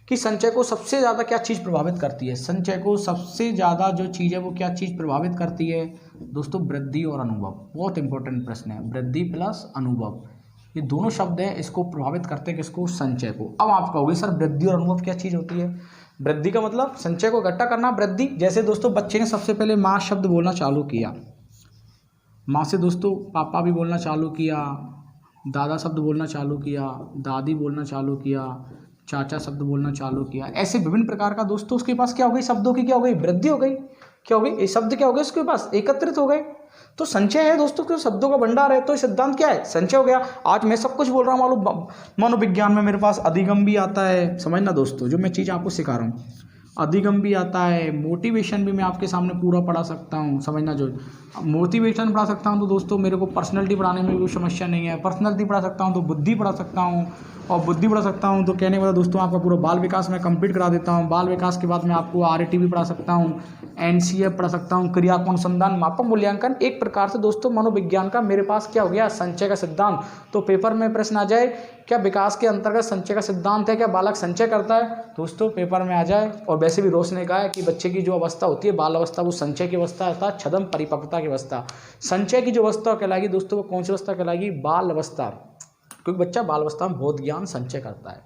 कि संचय को सबसे ज़्यादा क्या चीज़ प्रभावित करती है। संचय को सबसे ज़्यादा जो चीज़ है वो क्या चीज़ प्रभावित करती है दोस्तों? वृद्धि और अनुभव। बहुत इंपॉर्टेंट प्रश्न है, वृद्धि प्लस अनुभव, ये दोनों शब्द हैं, इसको प्रभावित करते हैं किसको? संचय को। अब आप कहोगे सर वृद्धि और अनुभव क्या चीज़ होती है? वृद्धि का मतलब संचय को इकट्ठा करना, वृद्धि जैसे दोस्तों बच्चे ने सबसे पहले माँ शब्द बोलना चालू किया, माँ से दोस्तों पापा भी बोलना चालू किया, दादा शब्द बोलना चालू किया, दादी बोलना चालू किया, चाचा शब्द बोलना चालू किया, ऐसे विभिन्न प्रकार का दोस्तों उसके पास क्या हो गई? शब्दों की क्या हो गई? वृद्धि हो गई। क्या हो गई? ये शब्द क्या हो गए उसके पास? एकत्रित हो गए। तो संचय है दोस्तों, क्यों? शब्दों का भंडार है, तो सिद्धांत क्या है? संचय हो गया। आज मैं सब कुछ बोल रहा हूँ, मालूम मनोविज्ञान में मेरे पास अधिगम भी आता है, समझना दोस्तों जो मैं चीज़ आपको सिखा रहा हूँ, अधिगम भी आता है, मोटिवेशन भी मैं आपके सामने पूरा पढ़ा सकता हूँ, समझना। जो मोटिवेशन पढ़ा सकता हूँ तो दोस्तों मेरे को पर्सनैलिटी पढ़ाने में कोई समस्या नहीं है, पर्सनैलिटी पढ़ा सकता हूँ तो बुद्धि पढ़ा सकता हूँ, और बुद्धि पढ़ा सकता हूँ तो कहने वाला दोस्तों आपका पूरा बाल विकास मैं कंप्लीट करा देता हूँ। बाल विकास के बाद मैं आपको RAT भी पढ़ा सकता हूँ, NCF पढ़ा सकता हूँ, क्रियात्मक अनुसंधान मापन मूल्यांकन। एक प्रकार से दोस्तों मनोविज्ञान का मेरे पास क्या हो गया? संचय का सिद्धांत। तो पेपर में प्रश्न आ जाए क्या विकास के अंतर्गत संचय का सिद्धांत है, क्या बालक संचय करता है? दोस्तों पेपर में आ जाए। और वैसे भी रोश ने कहा है कि बच्चे की जो अवस्था होती है बाल अवस्था, वो संचय की अवस्था अर्थात छदम परिपक्वता की अवस्था। संचय की जो अवस्था कहलाएगी दोस्तों वो कौन सी अवस्था कहलाएगी? बाल अवस्था, क्योंकि बच्चा बाल अवस्था में बोध ज्ञान संचय करता है।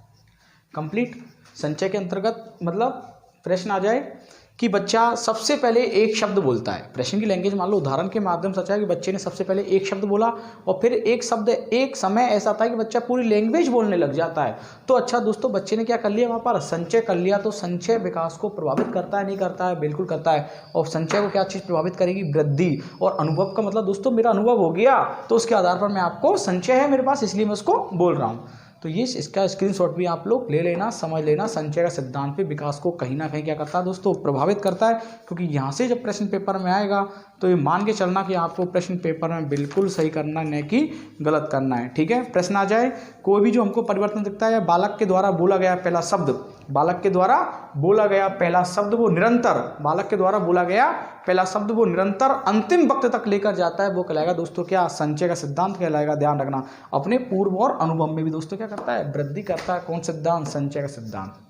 कंप्लीट। संचय के अंतर्गत मतलब प्रश्न आ जाए कि बच्चा सबसे पहले एक शब्द बोलता है। प्रश्न की लैंग्वेज मान लो उदाहरण के माध्यम से अच्छा है कि बच्चे ने सबसे पहले एक शब्द बोला और फिर एक शब्द, एक समय ऐसा आता है कि बच्चा पूरी लैंग्वेज बोलने लग जाता है। तो अच्छा दोस्तों बच्चे ने क्या कर लिया? वहाँ पर संचय कर लिया। तो संचय विकास को प्रभावित करता है? नहीं करता है? बिल्कुल करता है। और संचय को क्या चीज़ प्रभावित करेगी? वृद्धि। और अनुभव का मतलब दोस्तों मेरा अनुभव हो गया तो उसके आधार पर मैं आपको, संचय है मेरे पास इसलिए मैं उसको बोल रहा हूँ। तो ये इसका स्क्रीनशॉट भी आप लोग ले लेना, समझ लेना। संचय का सिद्धांत पे विकास को कहीं ना कहीं क्या करता है दोस्तों? प्रभावित करता है। क्योंकि यहाँ से जब प्रश्न पेपर में आएगा तो ये मान के चलना कि आपको प्रश्न पेपर में बिल्कुल सही करना है, न कि गलत करना है। ठीक है। प्रश्न आ जाए कोई भी जो हमको परिवर्तन दिखता है, बालक के द्वारा बोला गया पहला शब्द, बालक के द्वारा बोला गया पहला शब्द वो निरंतर, बालक के द्वारा बोला गया पहला शब्द वो निरंतर अंतिम वक्त तक लेकर जाता है, वो कहलाएगा दोस्तों क्या? संचय का सिद्धांत कहलाएगा। ध्यान रखना, अपने पूर्व और अनुभव में भी दोस्तों क्या करता है? वृद्धि करता है। कौन सिद्धांत? संचय का सिद्धांत।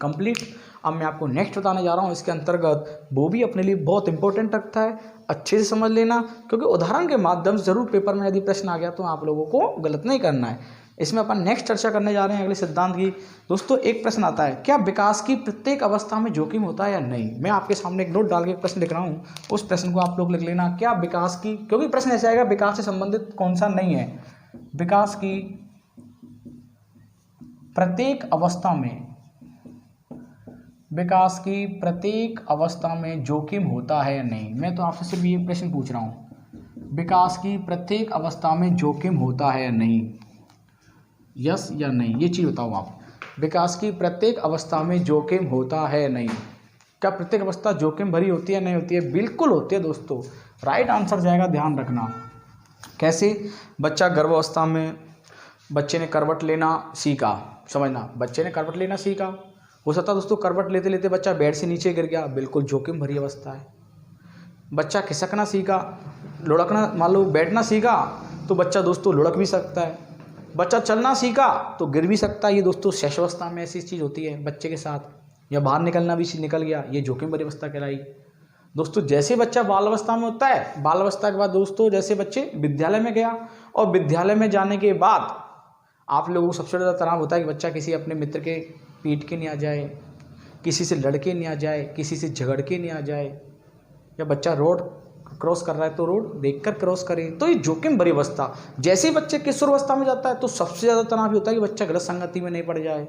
कंप्लीट। अब मैं आपको नेक्स्ट बताने जा रहा हूँ, इसके अंतर्गत वो भी अपने लिए बहुत इंपॉर्टेंट रखता है, अच्छे से समझ लेना, क्योंकि उदाहरण के माध्यम से जरूर पेपर में यदि प्रश्न आ गया तो आप लोगों को गलत नहीं करना है। इसमें अपन नेक्स्ट चर्चा करने जा रहे हैं अगले सिद्धांत की। दोस्तों एक प्रश्न आता है, क्या विकास की प्रत्येक अवस्था में जोखिम होता है या नहीं? मैं आपके सामने एक नोट डाल के प्रश्न लिख रहा हूँ, उस प्रश्न को आप लोग लिख लेना। क्या विकास की, क्योंकि प्रश्न ऐसे आएगा विकास से संबंधित कौन सा नहीं है, विकास की प्रत्येक अवस्था में, विकास की प्रत्येक अवस्था में जोखिम होता है या नहीं? मैं तो आपसे सिर्फ ये प्रश्न पूछ रहा हूँ, विकास की प्रत्येक अवस्था में जोखिम होता है या नहीं? यस या नहीं, ये चीज़ बताओ आप। विकास की प्रत्येक अवस्था में जोखिम होता है या नहीं? क्या प्रत्येक अवस्था जोखिम भरी होती है? नहीं होती है? बिल्कुल होती है दोस्तों। राइट आंसर जाएगा, ध्यान रखना। कैसे? बच्चा गर्भावस्था में बच्चे ने करवट लेना सीखा, समझना, बच्चे ने करवट लेना सीखा, हो सकता है दोस्तों करवट लेते लेते बच्चा बेड से नीचे गिर गया, बिल्कुल जोखिम भरी अवस्था है। बच्चा खिसकना सीखा, लुढ़कना, मान लो बैठना सीखा तो बच्चा दोस्तों लुढ़क भी सकता है। बच्चा चलना सीखा तो गिर भी सकता है, ये दोस्तों शैशवावस्था में ऐसी चीज़ होती है बच्चे के साथ। या बाहर निकलना भी निकल गया, ये जोखिम भरी अवस्था कहलाई। दोस्तों जैसे बच्चा बाल अवस्था में होता है, बाल अवस्था के बाद दोस्तों जैसे बच्चे विद्यालय में गया और विद्यालय में जाने के बाद आप लोगों को सबसे ज़्यादा तनाव होता है कि बच्चा किसी अपने मित्र के पीट के नहीं आ जाए, किसी से लड़के नहीं आ जाए, किसी से झगड़ के नहीं आ जाए, या बच्चा रोड क्रॉस कर रहा है तो रोड देखकर क्रॉस करे, तो ये जोखिम भरी अवस्था। जैसे ही बच्चे किशोर अवस्था में जाता है तो सबसे ज़्यादा तनाव होता है कि बच्चा गलत संगति में नहीं पड़ जाए।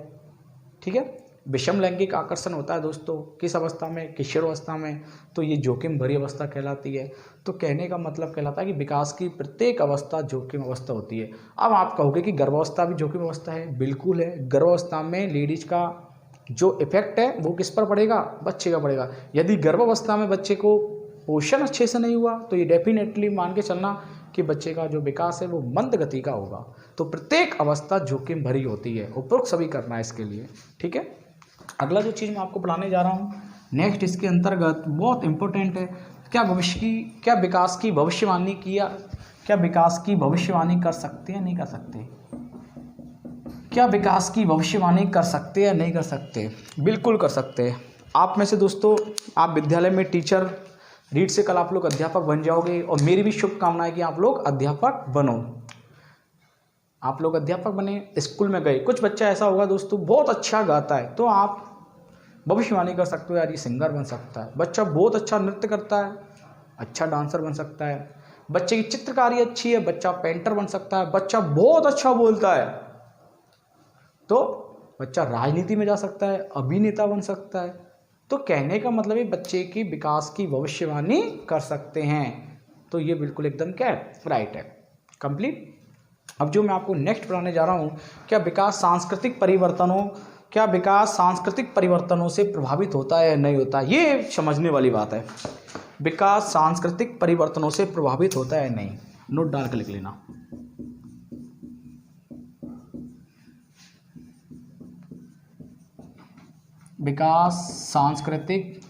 ठीक है। विषम लैंगिक आकर्षण होता है दोस्तों किस अवस्था में? किशोर अवस्था में। तो ये जोखिम भरी अवस्था कहलाती है। तो कहने का मतलब कहलाता है कि विकास की प्रत्येक अवस्था जोखिम अवस्था होती है। अब आप कहोगे कि गर्भावस्था भी जोखिम अवस्था है, बिल्कुल है। गर्भावस्था में जो इफेक्ट है वो किस पर पड़ेगा, बच्चे का पड़ेगा। यदि गर्भावस्था में बच्चे को पोषण अच्छे से नहीं हुआ तो ये डेफिनेटली मान के चलना कि बच्चे का जो विकास है वो मंद गति का होगा। तो प्रत्येक अवस्था जोखिम भरी होती है, उपरोक्त सभी करना है इसके लिए, ठीक है। अगला जो चीज़ मैं आपको पढ़ाने जा रहा हूँ नेक्स्ट, इसके अंतर्गत बहुत इंपॉर्टेंट है, क्या विकास की भविष्यवाणी क्या विकास की भविष्यवाणी कर सकते हैं नहीं कर सकते, क्या विकास की भविष्यवाणी कर सकते हैं नहीं कर सकते, बिल्कुल कर सकते हैं। आप में से दोस्तों, आप विद्यालय में टीचर रीड से कल आप लोग अध्यापक बन जाओगे और मेरी भी शुभकामना है कि आप लोग अध्यापक बनो। आप लोग अध्यापक बने, स्कूल में गए, कुछ बच्चा ऐसा होगा दोस्तों बहुत अच्छा गाता है तो आप भविष्यवाणी कर सकते हो यार ये सिंगर बन सकता है। बच्चा बहुत अच्छा नृत्य करता है, अच्छा डांसर बन सकता है। बच्चे की चित्रकारी अच्छी है, बच्चा पेंटर बन सकता है। बच्चा बहुत अच्छा बोलता है तो बच्चा राजनीति में जा सकता है, अभिनेता बन सकता है। तो कहने का मतलब है बच्चे की विकास की भविष्यवाणी कर सकते हैं। तो ये बिल्कुल एकदम क्या है, राइट है, कंप्लीट। अब जो मैं आपको नेक्स्ट पढ़ाने जा रहा हूँ, क्या विकास सांस्कृतिक परिवर्तनों से प्रभावित होता है या नहीं होता, ये समझने वाली बात है। विकास सांस्कृतिक परिवर्तनों से प्रभावित होता है या नहीं, नोट डाल के लिख लेना। विकास सांस्कृतिक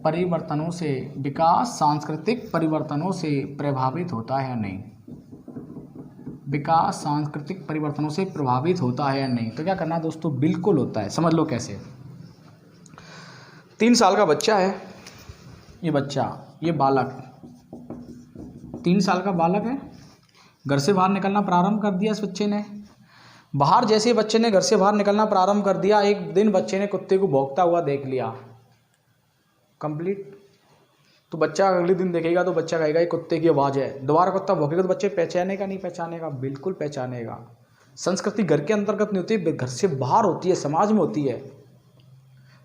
परिवर्तनों से प्रभावित होता है या नहीं, विकास सांस्कृतिक परिवर्तनों से प्रभावित होता है या नहीं। तो क्या करना है दोस्तों, बिल्कुल होता है। समझ लो कैसे। 3 साल का बच्चा है, ये बालक 3 साल का बालक है। घर से बाहर निकलना प्रारंभ कर दिया इस बच्चे ने। जैसे बच्चे ने घर से बाहर निकलना प्रारंभ कर दिया, एक दिन बच्चे ने कुत्ते को भौंकता हुआ देख लिया, कंप्लीट। तो बच्चा अगले दिन देखेगा तो बच्चा कहेगा ये कुत्ते की आवाज़ है। दोबारा कुत्ता भौंकेगा तो बच्चे पहचानेगा नहीं पहचानेगा, बिल्कुल पहचानेगा। संस्कृति घर के अंतर्गत नहीं होती, घर से बाहर होती है, समाज में होती है।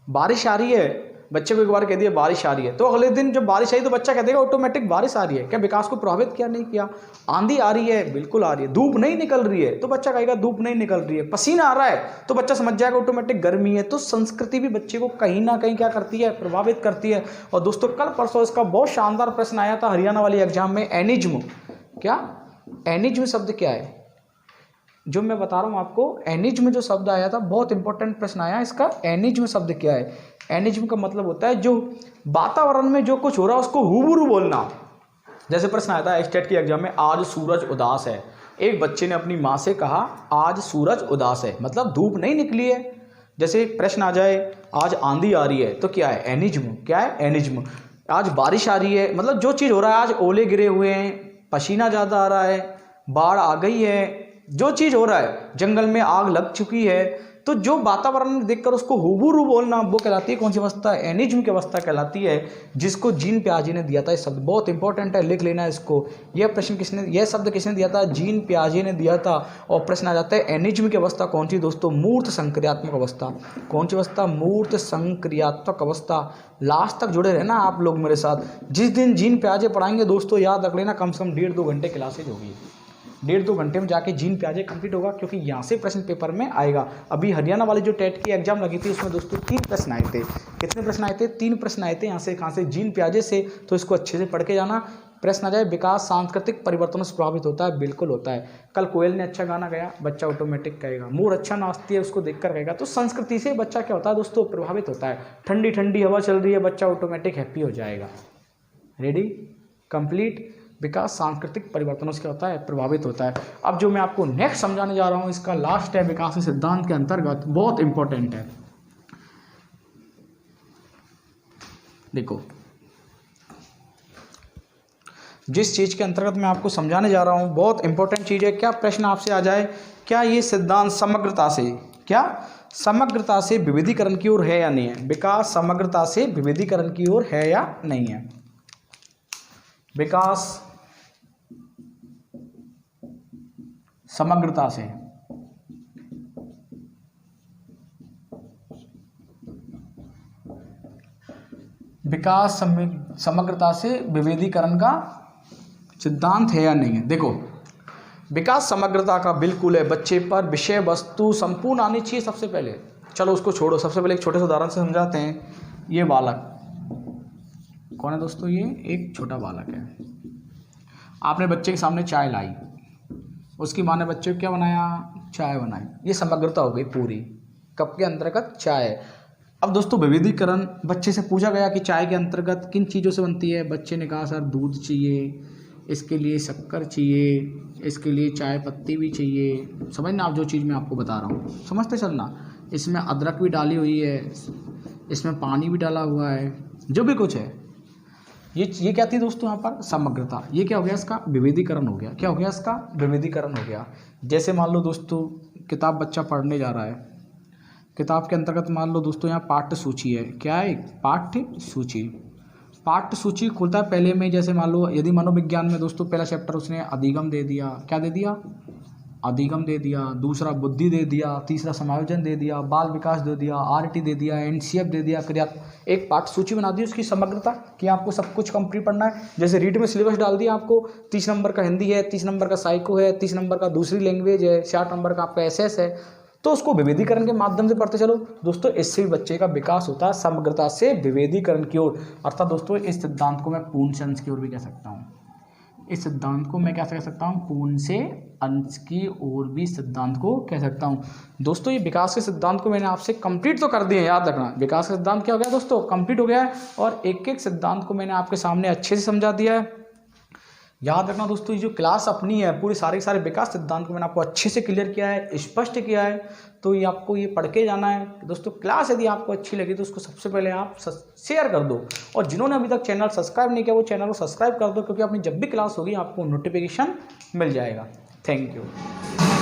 बारिश आ रही है, बच्चे को एक बार कह दिया बारिश आ रही है तो अगले दिन जब बारिश आई तो बच्चा कह देगा ऑटोमेटिक बारिश आ रही है। क्या विकास को प्रभावित किया, नहीं किया। आंधी आ रही है, बिल्कुल आ रही है। धूप नहीं निकल रही है तो बच्चा कहेगा धूप नहीं निकल रही है। पसीना आ रहा है तो बच्चा समझ जाएगा ऑटोमेटिक गर्मी है। तो संस्कृति भी बच्चे को कहीं ना कहीं क्या करती है, प्रभावित करती है। और दोस्तों कल परसों इसका बहुत शानदार प्रश्न आया था हरियाणा वाली एग्जाम में, एनिज्म। क्या एनिज्म शब्द क्या है, जो मैं बता रहा हूँ आपको, एनिज्म जो शब्द आया था बहुत इंपॉर्टेंट प्रश्न आया इसका। एनिज्म शब्द क्या है, एनिज्म का मतलब होता है जो वातावरण में जो कुछ हो रहा है उसको हुबहू बोलना। जैसे प्रश्न आया था स्टेट की एग्जाम में, आज सूरज उदास है। एक बच्चे ने अपनी माँ से कहा आज सूरज उदास है, मतलब धूप नहीं निकली है। जैसे प्रश्न आ जाए आज आंधी आ रही है तो क्या है, एनिज्म। क्या है, एनिज्म। आज बारिश आ रही है, मतलब जो चीज़ हो रहा है, आज ओले गिरे हुए हैं, पसीना ज़्यादा आ रहा है, बाढ़ आ गई है, जो चीज़ हो रहा है, जंगल में आग लग चुकी है, तो जो वातावरण में देखकर उसको हुबहू बोलना वो कहलाती है कौन सी अवस्था, एनिज्म की अवस्था कहलाती है, जिसको जीन पियाजे ने दिया था। ये शब्द बहुत इंपॉर्टेंट है, लिख लेना इसको। यह शब्द किसने दिया था, जीन पियाजे ने दिया था। और प्रश्न आ जाता है एनिज्म की अवस्था कौन सी दोस्तों, मूर्त संक्रियात्मक अवस्था। कौन सी अवस्था, मूर्त संक्रियात्मक अवस्था। लास्ट तक जुड़े रहना आप लोग मेरे साथ। जिस दिन जीन पियाजे पढ़ाएंगे दोस्तों याद रख लेना, कम से कम 1.5-2 घंटे क्लासेज होगी। 1.5-2 घंटे में जाके जीन पियाजे कंप्लीट होगा, क्योंकि यहाँ से प्रश्न पेपर में आएगा। अभी हरियाणा वाली जो टेट की एग्जाम लगी थी उसमें दोस्तों 3 प्रश्न आए थे। कितने प्रश्न आए थे, 3 प्रश्न आए थे। यहाँ से कहाँ से, जीन पियाजे से। तो इसको अच्छे से पढ़ के जाना। प्रश्न आ जाए विकास सांस्कृतिक परिवर्तनों से प्रभावित होता है, बिल्कुल होता है। कल कोयल ने अच्छा गाना गाया, बच्चा ऑटोमेटिक कहेगा। मोर अच्छा नाचती है, उसको देखकर कहेगा। तो संस्कृति से बच्चा क्या होता है दोस्तों, प्रभावित होता है। ठंडी ठंडी हवा चल रही है, बच्चा ऑटोमेटिक हैप्पी हो जाएगा। Ready, complete. विकास सांस्कृतिक परिवर्तनों से क्या होता है, प्रभावित होता है। अब जो मैं आपको नेक्स्ट समझाने जा रहा हूं इसका लास्ट है, विकास सिद्धांत के अंतर्गत बहुत इंपॉर्टेंट है। देखो जिस चीज के अंतर्गत मैं आपको समझाने जा रहा हूं बहुत इंपॉर्टेंट चीज है। क्या प्रश्न आपसे आ जाए, क्या ये सिद्धांत समग्रता से विविधीकरण की ओर है या नहीं है। विकास समग्रता से विविधीकरण की ओर है या नहीं है। विकास समग्रता से समग्रता से विभेदीकरण का सिद्धांत है या नहीं है। देखो विकास समग्रता का बिल्कुल है, बच्चे पर विषय वस्तु संपूर्ण आनी चाहिए सबसे पहले। चलो उसको छोड़ो, सबसे पहले एक छोटे से उदाहरण से समझाते हैं। ये बालक कौन है दोस्तों? ये एक छोटा बालक है। आपने बच्चे के सामने चाय लाई, उसकी माँ ने बच्चे को क्या बनाया? चाय बनाई। ये समग्रता हो गई पूरी, कप के अंतर्गत चाय। अब दोस्तों विविधीकरण, बच्चे से पूछा गया कि चाय के अंतर्गत किन चीज़ों से बनती है। बच्चे ने कहा सर दूध चाहिए, इसके लिए शक्कर चाहिए, इसके लिए चाय पत्ती भी चाहिए। समझना आप जो चीज़ मैं आपको बता रहा हूँ, समझते चलना। इसमें अदरक भी डाली हुई है, इसमें पानी भी डाला हुआ है, जो भी कुछ है। ये क्या थी दोस्तों? यहाँ पर समग्रता। ये क्या हो गया? इसका विविधीकरण हो गया। क्या हो गया? इसका विविधीकरण हो गया। जैसे मान लो दोस्तों किताब बच्चा पढ़ने जा रहा है, किताब के अंतर्गत मान लो दोस्तों यहाँ पाठ्य सूची है। क्या है? पाठ्य सूची। पाठ्य सूची खुलता है पहले में। जैसे मान लो यदि मनोविज्ञान में दोस्तों पहला चैप्टर उसने अधिगम दे दिया। क्या दे दिया? अधिगम दे दिया। दूसरा बुद्धि दे दिया। तीसरा समायोजन दे दिया। बाल विकास दे दिया। आरटी दे दिया। एनसीएफ दे दिया। क्रिया, एक पाठ्य सूची बना दी उसकी समग्रता कि आपको सब कुछ कंप्लीट पढ़ना है। जैसे रीड में सिलेबस डाल दिया आपको, 30 नंबर का हिंदी है, 30 नंबर का साइको है, 30 नंबर का दूसरी लैंग्वेज है, 60 नंबर का आपका एसएस है। तो उसको विविधीकरण के माध्यम से पढ़ते चलो दोस्तों। इससे भी बच्चे का विकास होता है समग्रता से विविधीकरण की ओर। अर्थात दोस्तों इस सिद्धांत को मैं पूर्ण से अंश की ओर भी कह सकता हूँ। इस सिद्धांत को मैं क्या कह सकता हूँ? पूर्ण से अंश की ओर भी सिद्धांत को कह सकता हूँ। दोस्तों ये विकास के सिद्धांत को मैंने आपसे कंप्लीट तो कर दिए, याद रखना। विकास का सिद्धांत क्या हो गया दोस्तों? कंप्लीट हो गया है। और एक एक सिद्धांत को मैंने आपके सामने अच्छे से समझा दिया है। याद रखना दोस्तों, ये जो क्लास अपनी है पूरी सारे सारे विकास सिद्धांत को मैंने आपको अच्छे से क्लियर किया है, स्पष्ट किया है। तो ये आपको ये पढ़ के जाना है दोस्तों। क्लास यदि आपको अच्छी लगी तो उसको सबसे पहले आप शेयर कर दो, और जिन्होंने अभी तक चैनल सब्सक्राइब नहीं किया वो चैनल को सब्सक्राइब कर दो, क्योंकि अपनी जब भी क्लास होगी आपको नोटिफिकेशन मिल जाएगा। Thank you.